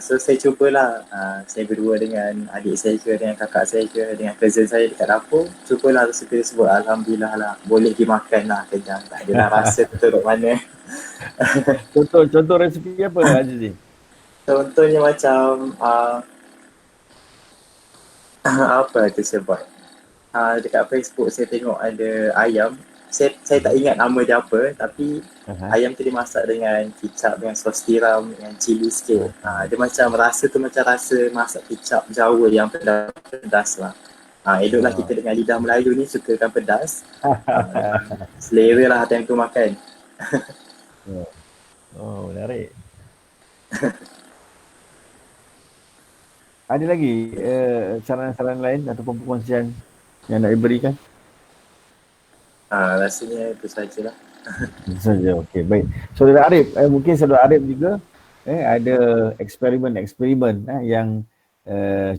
So saya cubalah, saya berdua dengan adik saya ke, dengan kakak saya ke, dengan cousin saya dekat dapur, cubalah resipi tersebut. Alhamdulillah lah, boleh dimakan lah, kenyang, tak adalah rasa teruk mana. Contoh resipi apa Azizi? Contohnya macam apa tu saya buat, dekat Facebook saya tengok ada ayam. Saya tak ingat nama dia apa, tapi ayam tu dimasak dengan kicap, dengan sos tiram, dengan cili sikit. Dia macam rasa tu macam rasa masak kicap Jawa yang pedas lah. Eloklah kita dengan lidah Melayu ni sukakan pedas. Selera lah time tu makan. Oh, menarik. Ada lagi saran-saran lain ataupun perkongsian yang nak diberikan? Rasanya itu sajalah. Itu saja. Okey, baik. Saudara Arif, mungkin saudara Arif juga ada eksperimen yang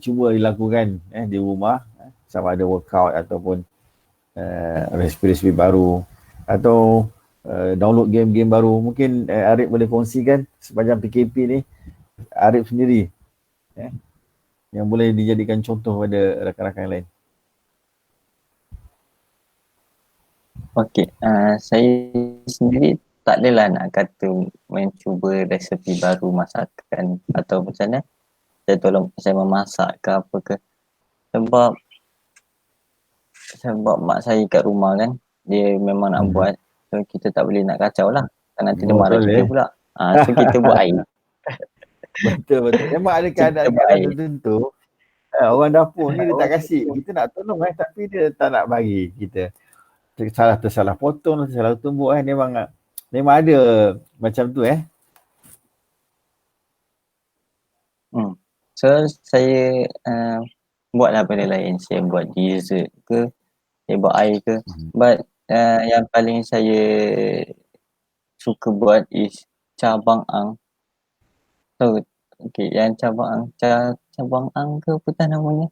cuba dilakukan di rumah, sama ada workout ataupun resipi-resipi baru atau download game-game baru. Mungkin Arif boleh kongsikan sepanjang PKP ni, Arif sendiri yang boleh dijadikan contoh pada rakan-rakan lain. Okey, saya sendiri tak adalah nak kata mencuba resepi baru masakan atau macam mana. Saya memasak ke apa ke. Sebab mak saya kat rumah kan, dia memang nak buat. So kita tak boleh nak kacau lah. Nanti dia marah kita pula. So kita buat air. Betul. Memang ada keadaan tertentu. Orang dapur ni dia tak kasih. Kita nak tolong tapi dia tak nak bagi kita. Tersalah potong, tersalah tumbuk memang ada macam tu So saya buatlah benda lain. Saya buat dessert ke, saya buat air ke. But yang paling saya suka buat is cabang ang. So okay, yang cabang ang ke apa tak namanya,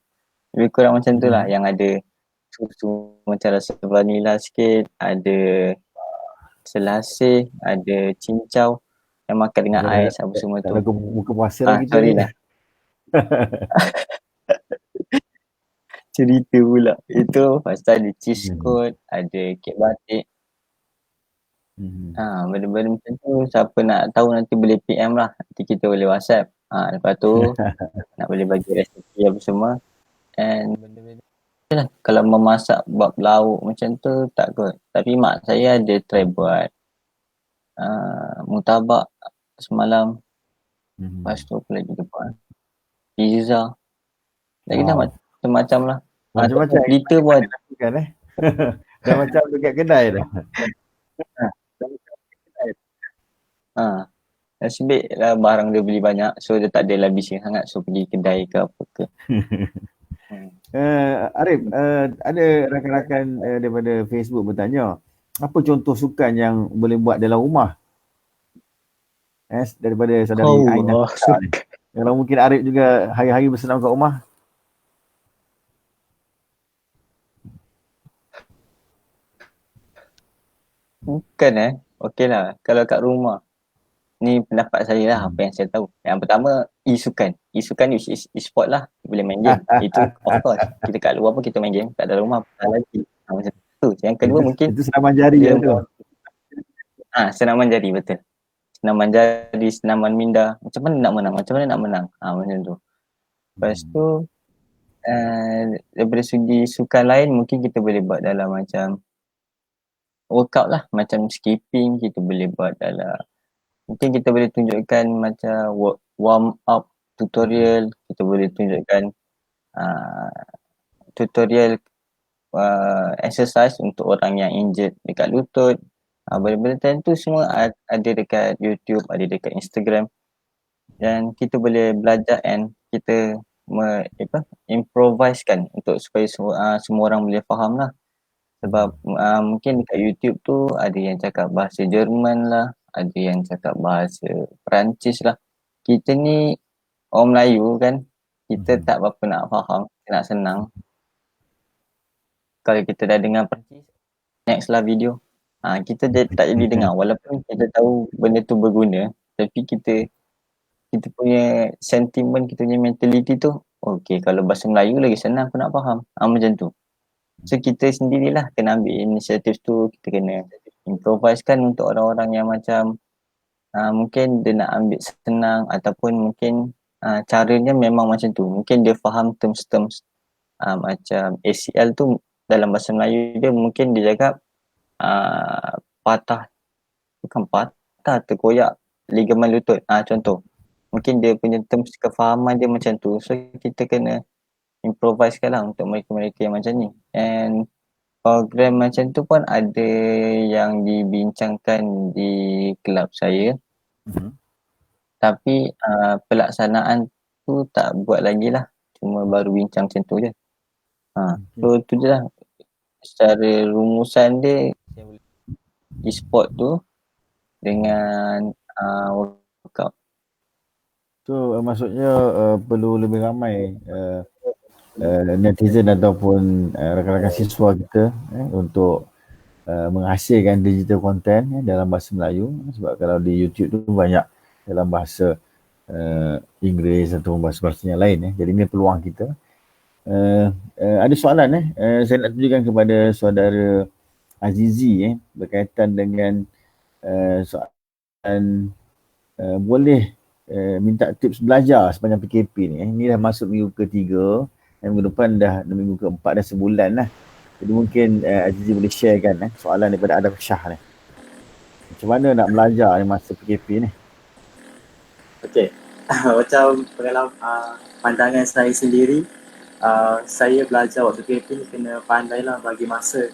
lebih kurang macam tu lah, yang ada susu macam rasa vanila sikit, ada selasih, ada cincau, yang makan dengan ais apa semua tu. Muka puasa lah kita sorry lah. Cerita pula. Itu lepas tu ada cheese coat, ada kek batik. Benda-benda macam tu siapa nak tahu nanti boleh PM lah. Nanti kita boleh WhatsApp. Lepas tu nak boleh bagi resipi apa semua. And benda-benda lah. Kalau memasak bab lauk macam tu tak kot. Tapi mak saya ada try buat murtabak semalam. Lepas tu apa lagi dia buat? Pizza. Lagi dah macam-macam lah. Macam-macam Pelita pun ada. kan dah macam dekat kedai dah. Nasib baik lah barang dia beli banyak. So dia tak ada lah bising sangat. So pergi kedai ke apa ke. Arif, ada rakan-rakan daripada Facebook bertanya, apa contoh sukan yang boleh buat dalam rumah? Daripada saudari Aina. Kalau mungkin Arif juga hari-hari bersenam kat rumah. Bukan okey lah. Kalau kat rumah, ni pendapat saya lah apa yang saya tahu. Yang pertama, e-sukan. E-sukan which is e-sport lah. Boleh main game. Itu of course. Kita kat luar pun kita main game. Kat dalam rumah pun lagi. Macam tu. Yang kedua mungkin. Itu senaman jari lah tu. Senaman jari, betul. Senaman jari, senaman minda. Macam mana nak menang? Macam tu. Lepas tu, daripada segi sukan lain, mungkin kita boleh buat dalam macam workout lah. Macam skipping, kita boleh buat dalam. Mungkin kita boleh tunjukkan macam warm up tutorial. Kita boleh tunjukkan tutorial exercise untuk orang yang injured dekat lutut. Benda-benda tu semua ada dekat YouTube, ada dekat Instagram. Dan kita boleh belajar and kita improvisekan untuk supaya semua orang boleh faham lah. Sebab mungkin dekat YouTube tu ada yang cakap bahasa Jerman lah, ada yang cakap bahasa Perancis lah. Kita ni orang Melayu kan, kita tak berapa nak faham, kita nak senang. Kalau kita dah dengar Perancis, next lah video. Kita tak jadi dengar walaupun kita tahu benda tu berguna, tapi kita punya sentiment, kita punya mentality tu, okay, kalau bahasa Melayu lagi senang aku nak faham. Macam tu. So kita sendirilah kena ambil inisiatif tu, kita kena improvisekan untuk orang-orang yang macam mungkin dia nak ambil senang ataupun mungkin caranya memang macam tu. Mungkin dia faham terms-terms macam ACL tu dalam bahasa Melayu dia mungkin dia cakap terkoyak ligamen lutut. Contoh. Mungkin dia punya terms kefahaman dia macam tu. So kita kena improvisekan lah untuk mereka-mereka yang macam ni. And program macam tu pun ada yang dibincangkan di kelab saya. Tapi pelaksanaan tu tak buat lagi lah. Cuma baru bincang macam tu je. So tu je lah. Secara rumusan dia, e-sport tu dengan workout. So maksudnya perlu lebih ramai netizen ataupun rakan-rakan siswa kita untuk menghasilkan digital content dalam bahasa Melayu. Sebab kalau di YouTube tu banyak dalam bahasa Inggeris atau bahasa-bahasa yang lain. Jadi ini peluang kita. Ada soalan saya nak tunjukkan kepada saudara Azizi berkaitan dengan soalan boleh minta tips belajar sepanjang PKP ni. Ini dah masuk minggu ketiga dan minggu depan dah minggu keempat, dah sebulan lah. Jadi mungkin Azizi boleh sharekan soalan daripada Adam Shah ni. Macam mana nak belajar ni masa PKP ni? Okay. Macam pengalaman pandangan saya sendiri, saya belajar waktu PKP ni kena pandai lah bagi masa.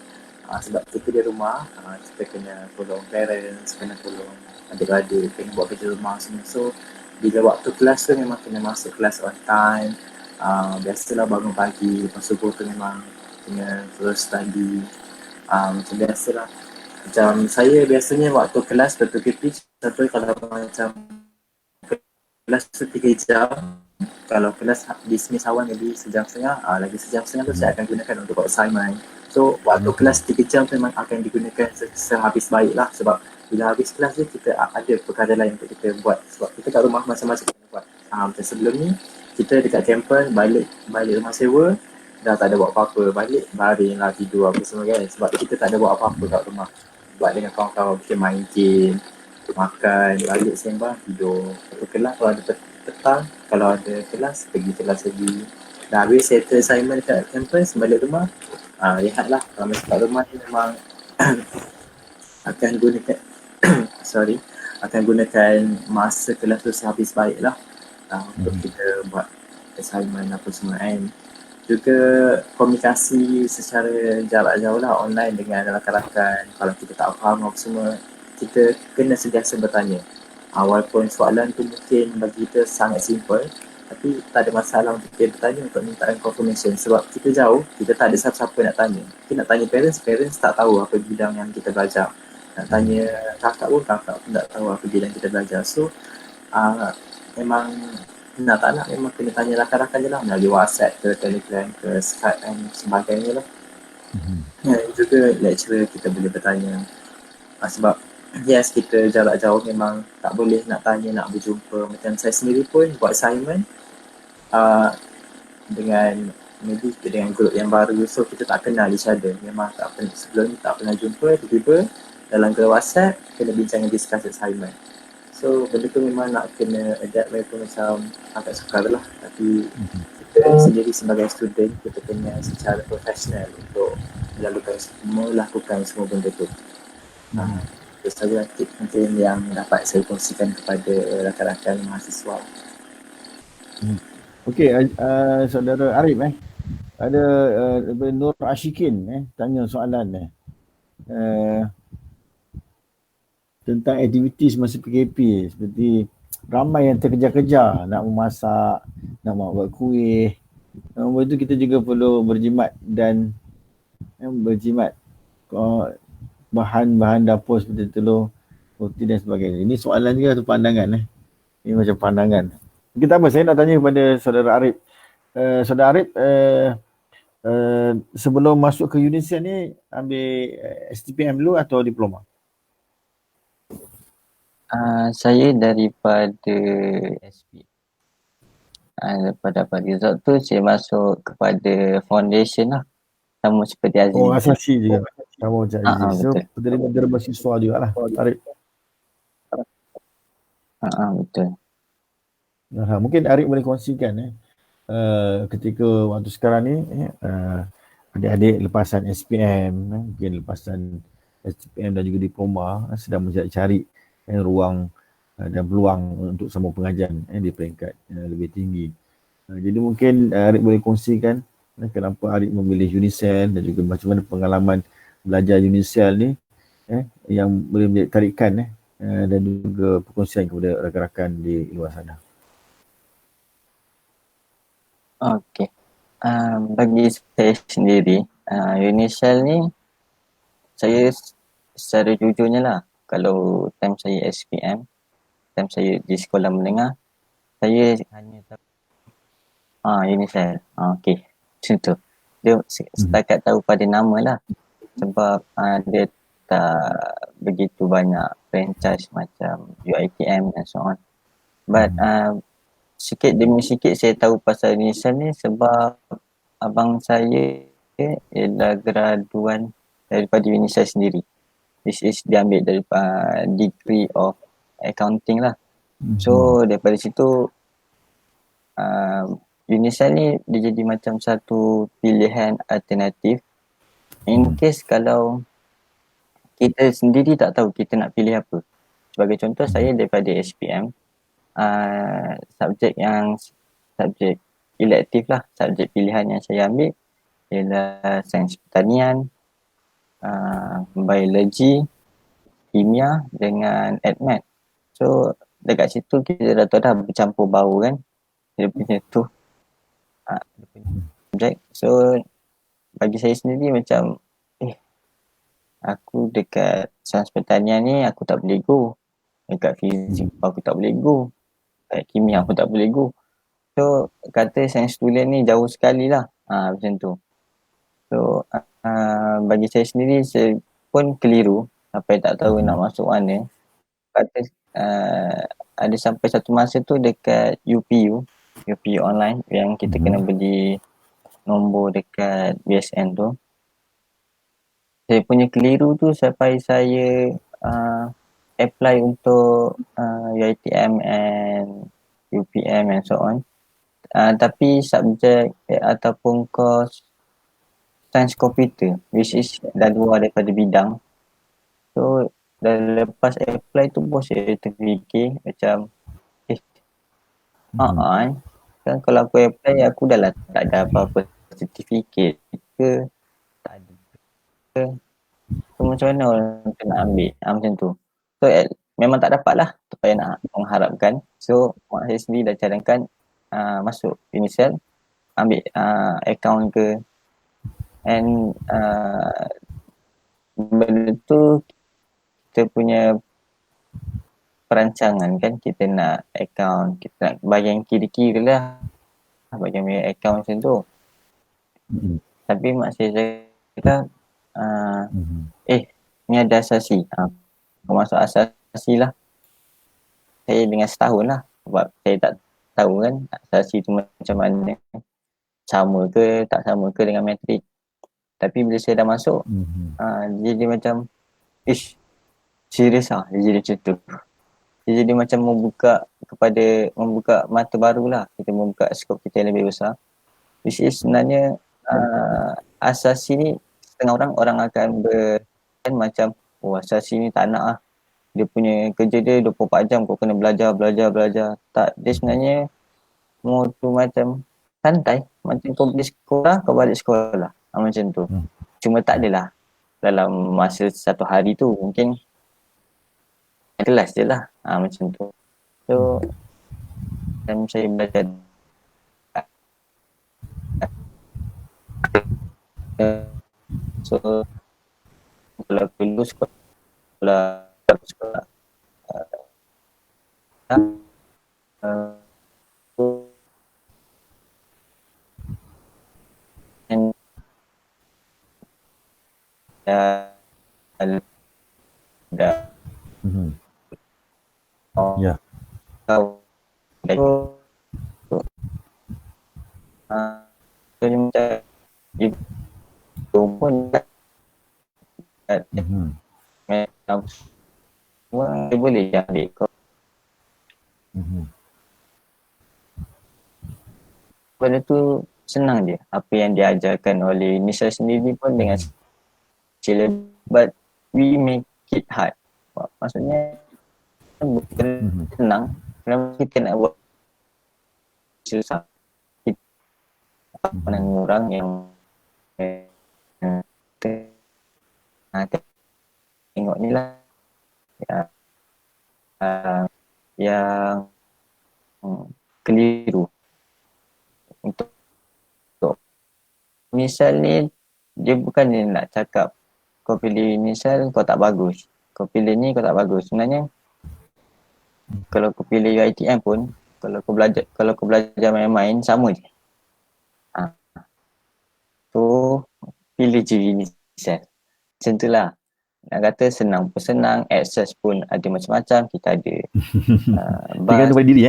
Sebab kita di rumah, kita kena tolong parents, kena tolong adik-adik, kena buat kerja rumah semua. So bila waktu kelas tu memang kena masuk kelas on time. Biasalah bangun pagi, lepas subuh tu memang kena terus study. Macam biasalah. Macam saya biasanya waktu kelas PKP, contoh kalau macam kelas tu 3 jam, kalau kelas dismiss awal maybe sejam setengah, lagi sejam setengah tu saya akan gunakan untuk buat assignment. So waktu kelas 3 jam tu memang akan digunakan sehabis baik lah. Sebab bila habis kelas tu kita ada perkara lain untuk kita buat. Sebab kita kat rumah macam-macam kita buat. Macam sebelum ni kita dekat campus, balik rumah sewa, dah tak ada buat apa-apa, balik baring lah, tidur apa semua kan. Sebab kita tak ada buat apa-apa kat rumah. buat dengan kawan-kawan, kita main game, makan, balik sembang, tidur. Lepas kelas kalau ada petang, kalau ada kelas, pergi kelas lagi. Dah habis settle assignment dekat campus, balik rumah, rehatlah. Kalau masa kat rumah ni memang akan gunakan akan gunakan masa kelas tu sehabis baik lah untuk kita buat assignment apa semua kan. Juga komunikasi secara jarak jauh lah, online dengan rakan-rakan. Kalau kita tak faham apa semua, kita kena sentiasa bertanya. Walaupun soalan tu mungkin bagi kita sangat simple, tapi tak ada masalah untuk kita bertanya untuk minta confirmation. Sebab kita jauh, kita tak ada siapa-siapa nak tanya. Kita nak tanya parents tak tahu apa bidang yang kita belajar. Nak tanya kakak pun tak tahu apa bidang kita belajar. So memang nak tak nak memang kena tanya rakan-rakan je lah, melalui WhatsApp ke Telegram ke Skype dan sebagainya lah. Dan juga lecturer kita boleh bertanya. Sebab yes, kita jarak jauh memang tak boleh nak tanya, nak berjumpa. Macam saya sendiri pun buat assignment dengan maybe dengan group yang baru, so kita tak kenal each other. Memang tak pernah, sebelum ni tak pernah jumpa, tiba-tiba dalam grup WhatsApp kena bincang and discuss assignment. So benda tu memang nak kena adapt mereka macam agak sukar lah. Tapi kita sendiri sebagai student, kita kena secara profesional untuk melakukan semua benda tu. Itu sahaja tip mungkin yang dapat saya kongsikan kepada rakan-rakan mahasiswa. Okey, saudara Arif ada Nur Ashikin tanya soalan tentang aktiviti semasa PKP, seperti ramai yang terkejar-kejar nak memasak, nak buat kuih. Lepas itu kita juga perlu berjimat dan bahan-bahan dapur seperti telur, roti dan sebagainya. Ini soalan juga atau pandangan Ini macam pandangan. Kita apa? Saya nak tanya kepada saudara Arif. Saudara Arif, sebelum masuk ke UNICEF ni ambil STPM dulu atau diploma? Saya daripada SPM. Lepas dapat result tu saya masuk kepada foundation lah, sama seperti Aziz. Oh, asasi juga sama macam Aziz. So penerima mahasiswa juga lah Arif. Betul. Mungkin Arif boleh kongsikan ketika waktu sekarang ni adik-adik lepasan SPM, mungkin lepasan SPM dan juga diploma sedang mencari ruang dan peluang untuk sambung pengajian di peringkat lebih tinggi. Jadi mungkin Arif boleh kongsikan kenapa Arif memilih UNICEF dan juga macam mana pengalaman belajar UNICEF ni yang boleh menjadi tarikan dan juga perkongsian kepada rakan-rakan di luar sana. Okey. Bagi saya sendiri, UNICEF ni saya secara jujurnya lah, kalau time saya SPM, time saya di sekolah menengah, saya hanya tahu UNICEF. Okey, macam tu. Dia setakat tahu pada nama lah, sebab dia tak begitu banyak franchise macam UiTM and so on. But sikit demi sikit saya tahu pasal UNICEF ni sebab abang saya ialah graduan daripada UNICEF sendiri. This is dia ambil daripada degree of accounting lah. So daripada situ UNICEF ni dia jadi macam satu pilihan alternatif in case kalau kita sendiri tak tahu kita nak pilih apa. Sebagai contoh, saya daripada SPM, subjek elektif lah, subjek pilihan yang saya ambil ialah sains pertanian, biologi, kimia dengan admat. So dekat situ kita dah tahu dah bercampur bau kan dia punya tu subjek. So bagi saya sendiri macam aku dekat sains pertanian ni aku tak boleh go, dekat fizik aku tak boleh go, dekat kimia aku tak boleh go. So kata sains tulen ni jauh sekali lah, macam tu. So bagi saya sendiri, saya pun keliru sampai tak tahu nak masuk mana. Kata ada sampai satu masa tu dekat UPU online yang kita kena beli nombor dekat BSN tu. saya punya keliru tu sampai saya apply untuk UiTM and UPM and so on. Tapi subjek ataupun course sains komputer, which is dah luar daripada bidang. So dah lepas apply tu bos saya terfikir macam kan kalau aku apply aku dah lah tak ada apa-apa sertifikat ke, tak ada ke. So macam mana orang nak ambil macam tu. So memang tak dapat lah, tak payah nak mengharapkan. So mak saya sendiri dah cadangkan masuk Unicell, ambil account ke, and benda tu kita punya perancangan kan, kita nak account, kita nak bagian kiri-kiri lah bagian account macam tu. Tapi mak saya cakap ni ada asasi, kau masuk asasi lah. Saya dengan setahun lah sebab saya tak tahu kan asasi tu macam mana, sama ke tak sama ke dengan matrik. Tapi bila saya dah masuk dia jadi macam serius lah, dia jadi macam tu. Dia jadi macam membuka mata baru lah, kita membuka skop kita yang lebih besar. Which is sebenarnya asasi ni setengah orang akan macam asasi ni tak nak lah, dia punya kerja dia 24 jam kau kena belajar. Tak, dia sebenarnya mau tu macam santai, macam kau pergi sekolah, kau balik sekolah macam tu. Cuma tak adalah dalam masa satu hari tu, mungkin kelas je lah macam tu. So time saya belajar so kalau aku lulus sekolah Ya. Tahu itu pun dia boleh ambil kau. Benda tu senang je. Apa yang diajarkan oleh Nisa sendiri pun dengan sila, but we make it hard. Maksudnya bukan senang, kerana kita nak buat susah. Kita orang yang tengok ni lah yang keliru. Untuk misal ni dia bukan dia nak cakap kau pilih misal kau tak bagus, kau pilih ni kau tak bagus. Sebenarnya kalau kau pilih UiTM pun, kalau kau belajar main-main sama je. So pilih je misal. Macam tu lah. Nak kata senang pun senang, access pun ada macam-macam. Kita ada Tinggal daripada diri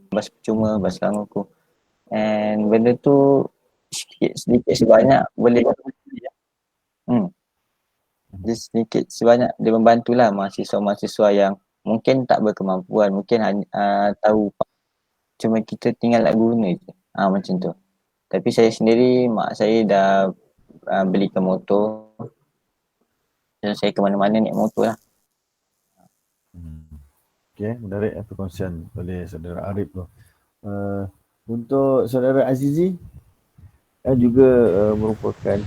bas percuma, bas langurku. And benda tu sedikit sebanyak boleh sedikit sebanyak dia membantulah mahasiswa-mahasiswa yang mungkin tak berkemampuan, mungkin tahu, cuma kita tinggal nak guna je. Macam tu. Tapi saya sendiri, mak saya dah belikan motor. So saya ke mana-mana naik motor lah. Okay, menarik perkongsian oleh saudara Arif tu. Untuk saudara Azizi juga merupakan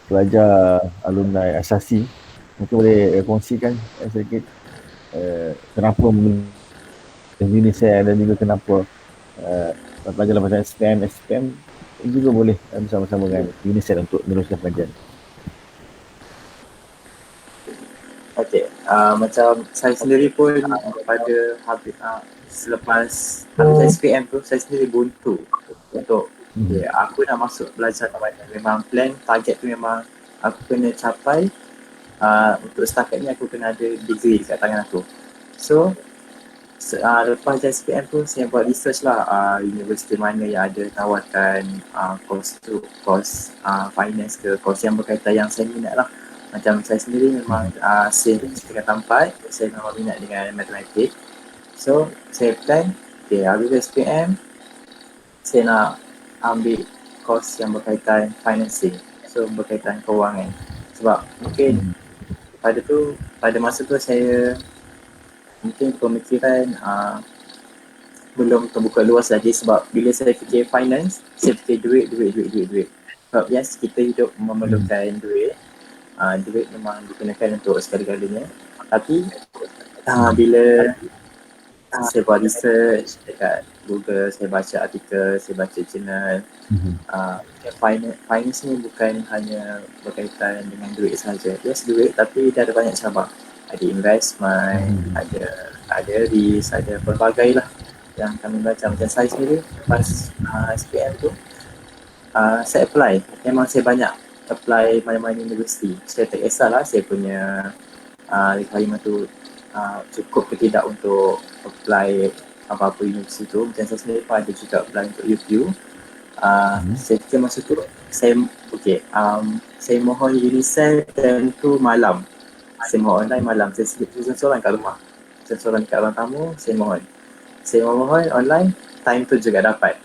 pelajar alumni asasi. Mungkin boleh kongsikan sedikit kenapa memilih Unicell dan juga kenapa pelajar lepasan SPM juga boleh bersama-sama dengan Unicell untuk meneruskan pengajian. Okay, macam saya sendiri pun pada selepas habis SPM tu, saya sendiri buntu untuk aku nak masuk belajar kat mana. Memang plan, target tu memang aku kena capai. Untuk setakat ni aku kena ada degree kat tangan aku. So Lepas dari SPM tu saya buat research lah universiti mana yang ada tawarkan course finance ke course yang berkaitan yang saya minat lah. Macam saya sendiri memang setengah tampat saya memang minat dengan matematik. So saya plan, okay, habis SPM saya nak ambil course yang berkaitan financing, so berkaitan kewangan. Sebab mungkin pada masa tu saya mungkin pemikiran belum terbuka luas lagi, sebab bila saya fikir finance, saya fikir duit. Sebab yes, kita hidup memerlukan duit. Duit memang digunakan untuk segala-galanya. Tapi bila saya buat research dekat Google, saya baca artikel, saya baca jurnal, finance ni bukan hanya berkaitan dengan duit saja. Yes, duit, tapi dia ada banyak cabang. Ada investment, ada risk, ada pelbagai lah yang kami baca. Macam saya sendiri lepas SPM tu saya apply. Memang saya banyak apply mana-mana universiti. Saya tak kisahlah saya punya requirement tu cukup ke tidak untuk apply apa-apa universiti tu. Macam saya sendiri pun ada juga apply untuk UPU. Saya fikir masa tu saya mohon Unicef dan tu malam. Saya mohon online malam. Saya seorang kat rumah. Saya seorang kat ruang tamu, saya mohon online, time tu juga dapat.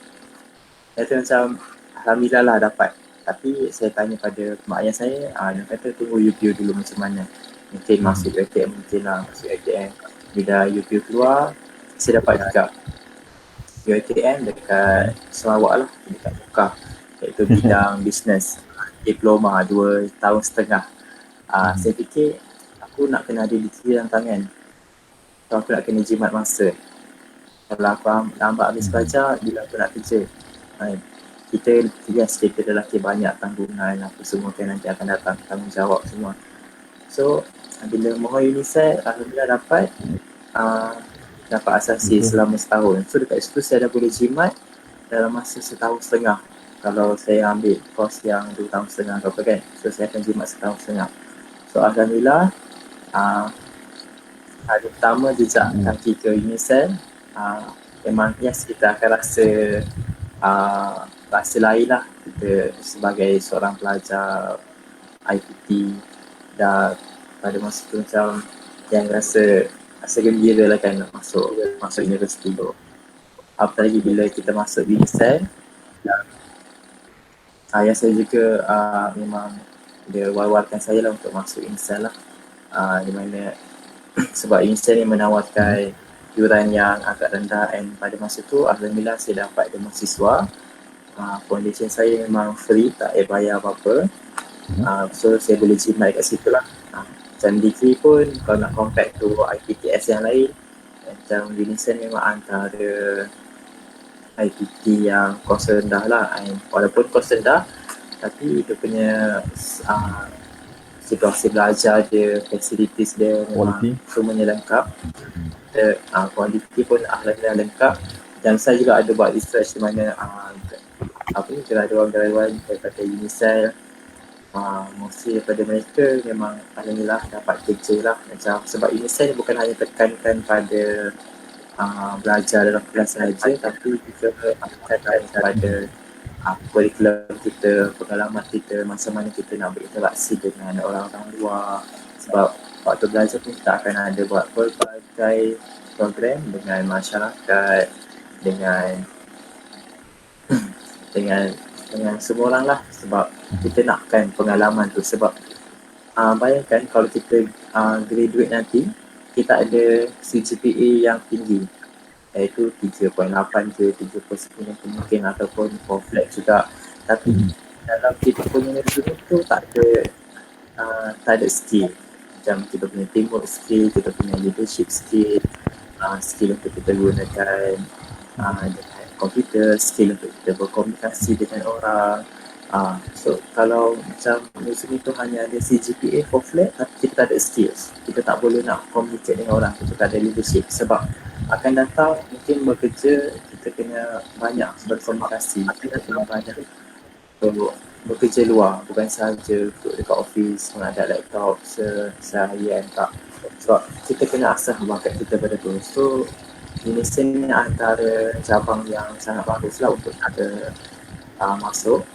Saya macam alhamdulillah lah dapat. Tapi saya tanya pada mak ayah saya, dia kata tunggu UPU dulu macam mana. Mungkin masuk UiTM, masuk UiTM. Bila UPU keluar, saya dapat juga UiTM dekat Sarawak lah, dekat Mekah, iaitu bidang bisnes, diploma 2 tahun setengah. Saya fikir aku nak kena ada degree dalam tangan, so aku nak kena jimat masa. Kalau aku lambat habis belajar, bila aku nak kerja, kita lelaki banyak tanggungan apa semua kan, nanti akan datang tanggungjawab semua. So bila mohon UNICEF, alhamdulillah dapat asasi selama setahun. So dekat situ saya dah boleh jimat dalam masa setahun setengah. Kalau saya ambil course yang 2 tahun setengah atau apa kan, so saya akan jimat setahun setengah. So alhamdulillah hari pertama jejak kaki ke UNICEF, memang yes, kita akan rasa lain lah kita sebagai seorang pelajar IPT. Dan pada masa tu macam yang rasa gembira lah kan nak masuk universiti tu. Apalagi bila kita masuk UNICEF, ayah saya juga memang dia war-warkan saya lah untuk masuk UNICEF lah. Di mana sebab UNICEF ni menawarkan yuran yang agak rendah, dan pada masa tu alhamdulillah saya dapat ada mahasiswa. Foundation saya memang free, tak payah bayar apa-apa. So saya boleh jimat kat situ lah. Macam degree pun kalau nak compare to IPTS yang lain, macam UNICEF memang antara IPT yang kos rendah lah. Walaupun kos rendah, tapi dia punya situasi belajar dia, facilities dia memang semuanya lengkap. Kualiti pun alhamdulillah lengkap. Dan saya juga ada buat research di mana graduan-graduan daripada UNICEF, mostly daripada mereka memang alhamdulillah dapat kerja lah. Macam sebab UNICEF bukan hanya tekankan pada belajar dalam kelas sahaja, tapi juga tekankan pada kurikulum kita, pengalaman kita, masa mana kita nak berinteraksi dengan orang-orang luar. Sebab waktu belajar pun kita akan ada buat berbagai program dengan masyarakat, dengan semua orang lah. Sebab kita nakkan pengalaman tu. Sebab bayangkan kalau kita graduate nanti, kita ada CGPA yang tinggi, iaitu 3.8 ke 3.9 mungkin, ataupun 4 flat juga. Tapi dalam kita punya negeri tu tak ada skill. Macam kita punya teamwork skill, kita punya leadership skill, skill untuk kita gunakan dengan komputer, skill untuk kita berkomunikasi dengan orang. So kalau macam musim itu hanya ada CGPA 4 flat, tapi kita tak ada skills, kita tak boleh nak communicate dengan orang, kita tak ada leadership. Sebab akan datang mungkin bekerja, kita kena banyak berkomunikasi, kita kena banyak bekerja luar, bukan sahaja duduk dekat office menghadap laptop seharian tak. Sebab kita kena asah bakat kita pada tu. So UNISA ni antara cabang yang sangat bagus lah untuk ada masuk.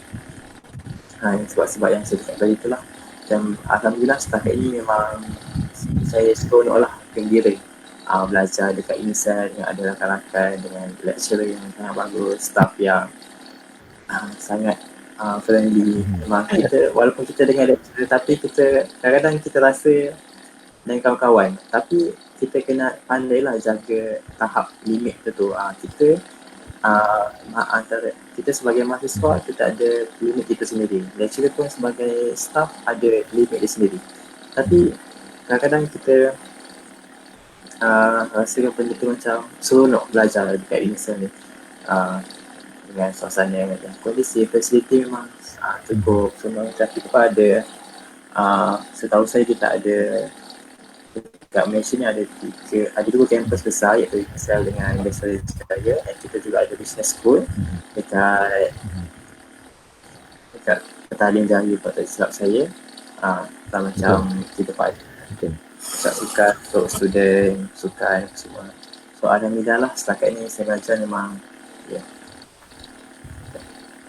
Sebab yang saya cakap tadi itulah. Dan Alhamdulillah setakat ini memang saya seronok lah, gembira belajar dekat UNISA dengan ada rakan-rakan, dengan lecturer yang sangat bagus, staff yang sangat friendly. Memang kita, walaupun kita dengan lecturer, tapi kita kadang-kadang kita rasa dengan kawan-kawan, tapi kita kena pandailah jaga tahap limit tu. Kita antara kita sebagai mahasiswa, kita ada limit kita sendiri. Lecturer pun sebagai staff ada limit dia sendiri. Tapi kadang-kadang kita rasakan benda tu macam seronok belajar dekat UNISA ni. Dengan suasana yang kondisi, fasiliti memang cukup semua. Tapi pun ada, setahu saya dia tak ada, dekat Malaysia ni ada dua kampus besar, iaitu UNISA dengan Universiti Jaya, dan kita juga ada business school dekat Petaling Jaya, kalau tak silap saya. Macam kita pada sukan untuk student, sukan semua. So alhamdulillah lah, setakat ni saya belajar memang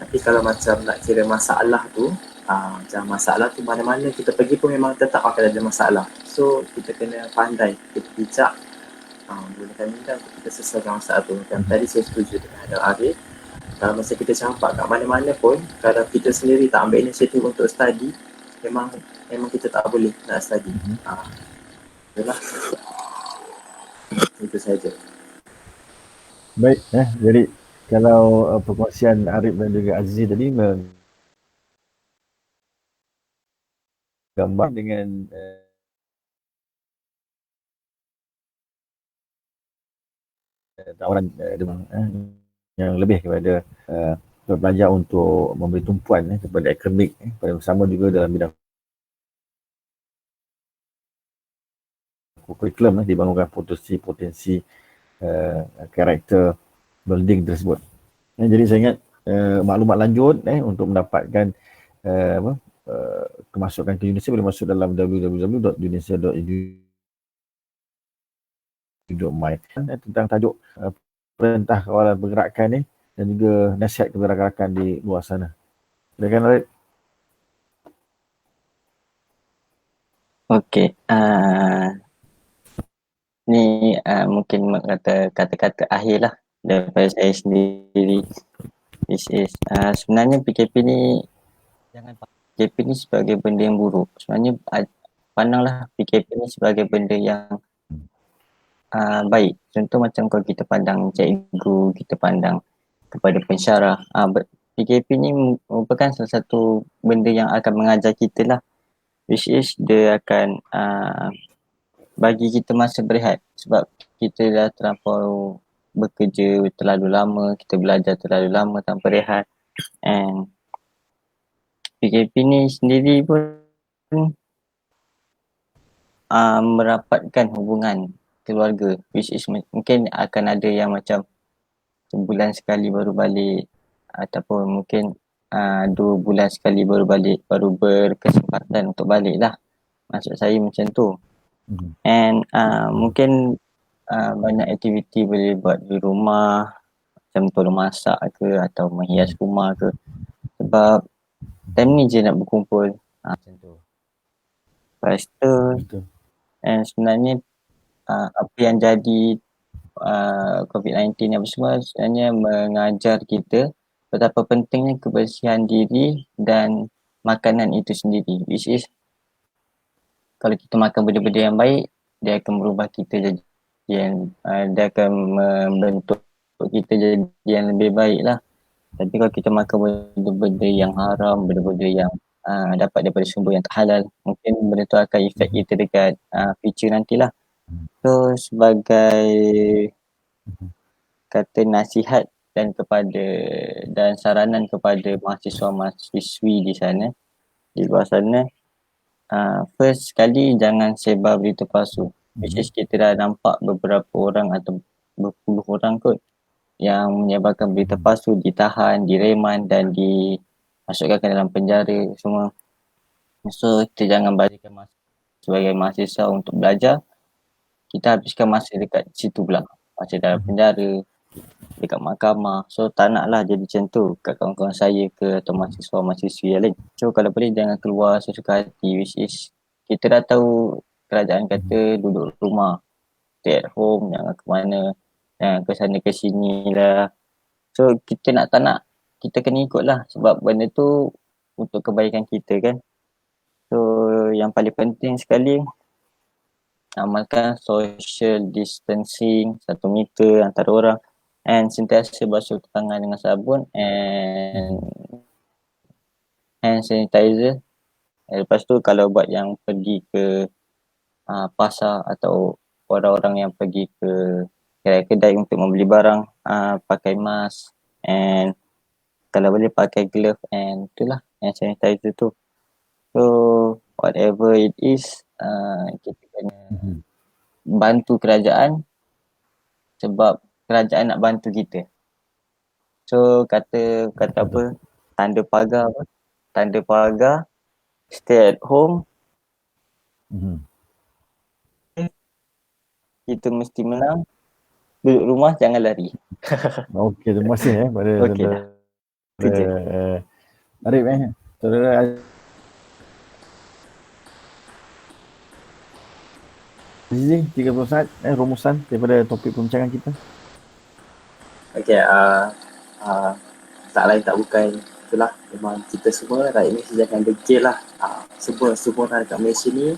Tapi kalau macam nak kira masalah tu, macam masalah tu mana-mana kita pergi pun memang tetap akan ada masalah. So kita kena pandai, kita bijak gunakan minda untuk kita selesaikan masalah tu. Macam tadi saya setuju dengan Adel Arif, kalau masa kita campak kat mana-mana pun, kalau kita sendiri tak ambil inisiatif untuk study, memang kita tak boleh nak study. Itulah. Itu saja. Baik, jadi kalau perkongsian Arif dan juga Azizi tadi gambar dengan tawaran yang lebih kepada belajar untuk memberi tumpuan kepada akademik, pada sama juga dalam bidang kurikulum, dibangunkan potensi karakter building tersebut. Jadi saya ingat maklumat lanjut untuk mendapatkan kemasukan ke UNISA boleh masuk dalam www.unisa.edu.my tentang tajuk perintah kawalan pergerakan ni, dan juga nasihat kepada rakan-rakan di luar sana. Silakan Arif. Okey, ni mungkin kata-kata akhir lah daripada saya sendiri. This is sebenarnya PKP ni, jangan PKP ni sebagai benda yang buruk. Sebenarnya pandanglah PKP ni sebagai benda yang baik. Contoh macam kalau kita pandang cikgu, kita pandang kepada pensyarah, PKP ni merupakan salah satu benda yang akan mengajar kita lah, which is dia akan bagi kita masa berehat, sebab kita dah terlampau bekerja terlalu lama, kita belajar terlalu lama tanpa rehat. And PKP ni sendiri pun merapatkan hubungan keluarga, which is mungkin akan ada yang macam sebulan sekali baru balik, ataupun mungkin 2 bulan sekali baru balik, baru berkesempatan untuk balik lah. Maksud saya macam tu. And mungkin banyak aktiviti boleh buat di rumah, macam tolong masak ke atau menghias rumah ke, sebab time ni je nak berkumpul, macam tu. Lepas tu, and sebenarnya apa yang jadi COVID-19 ni apa semua sebenarnya mengajar kita betapa pentingnya kebersihan diri dan makanan itu sendiri, which is kalau kita makan benda-benda yang baik, dia akan merubah kita jadi dia akan membentuk kita jadi yang lebih baik lah. Tapi kalau kita makan benda-benda yang haram, benda-benda yang dapat daripada sumber yang tak halal, mungkin benda tu akan efek kita dekat future nantilah. So sebagai kata nasihat dan saranan kepada mahasiswa-mahasiswi di sana, di luar sana, first sekali jangan sebar berita palsu. Which is kita dah nampak beberapa orang atau berpuluh orang kot yang menyebarkan berita palsu, ditahan, direman dan dimasukkan ke dalam penjara semua. So kita jangan berikan masa sebagai mahasiswa untuk belajar, kita habiskan masa dekat situ pula. macam dalam penjara, dekat mahkamah. So tak nak lah jadi macam tu kat kawan-kawan saya ke atau mahasiswa-mahasiswi yang lain. So kalau boleh jangan keluar sesuka hati, which is kita dah tahu kerajaan kata duduk rumah, stay at home, jangan ke mana, jangan ke sana ke sini lah. So kita nak tak nak, kita kena ikut lah sebab benda tu untuk kebaikan kita kan. So yang paling penting sekali, amalkan social distancing 1 meter antara orang and sentiasa basuh tangan dengan sabun and hand sanitizer. Lepas tu kalau buat yang pergi ke pasar atau orang-orang yang pergi ke kedai-kedai untuk membeli barang, pakai mask and kalau boleh pakai glove and itulah hand sanitizer tu. So whatever it is, kita kena bantu kerajaan sebab kerajaan nak bantu kita. So kata apa, tanda pagar, stay at home, kita mesti menang, duduk rumah jangan lari. Okey, terima kasih pada Okey dah. Arif saudara Azizi, 30 saat rumusan daripada topik perbincangan kita. Okay, tak lain tak bukan itulah, memang kita semua rakyat Malaysia jangan degil lah. Semua orang kat Malaysia ni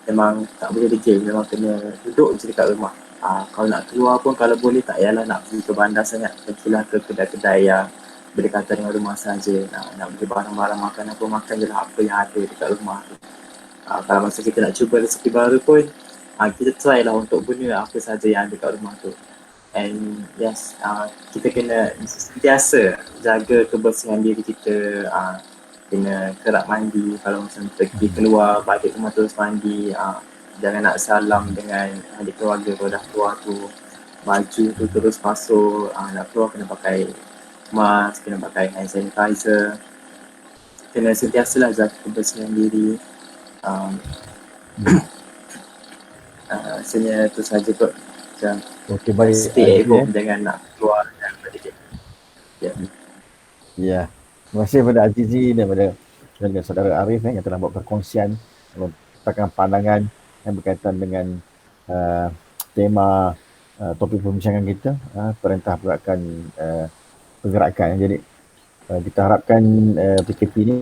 memang tak boleh degil, memang kena duduk je dekat rumah. Kalau nak keluar pun kalau boleh tak payahlah nak pergi ke bandar sangat, pergilah ke kedai-kedai yang berdekatan dengan rumah saja. Nak beli barang-barang makan apa, makan je lah apa yang ada dekat rumah tu. Kalau masa kita nak cuba resipi baru pun, kita try lah untuk guna apa saja yang ada kat rumah tu. And yes, kita kena sentiasa jaga kebersihan diri kita, kena kerap mandi. Kalau macam pergi keluar, balik rumah terus mandi, jangan nak salam dengan adik keluarga kalau dah keluar tu. Baju tu terus basuh, nak keluar kena pakai mask, kena pakai hand sanitizer. Kena sentiasalah jaga kebersihan diri. Rasanya tu saja kot. Macam okey, baik. stay at home, jangan nak keluar dan balik. Ya. Terima kasih kepada Azizi dan kepada saudara Arif yang telah buat perkongsian tentang pandangan yang berkaitan dengan tema topik perbincangan kita, perintah pergerakan. Jadi kita harapkan PKP ini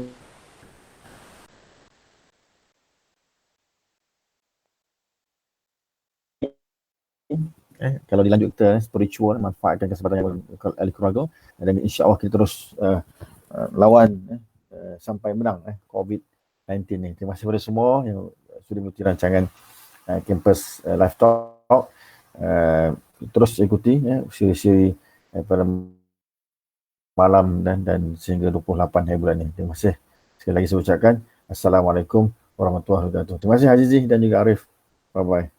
kalau dilanjut kita spiritual, manfaatkan kesempatan ahli keluarga dan insya-Allah kita terus lawan sampai menang COVID-19 ni. Terima kasih kepada semua yang sudah mengikuti rancangan Campus Live Talk. Terus ikuti siri-siri pada malam dan sehingga 28 hari bulan ni. Terima kasih. Sekali lagi saya ucapkan Assalamualaikum warahmatullahi wabarakatuh. Terima kasih Azizi dan juga Arif. Bye-bye.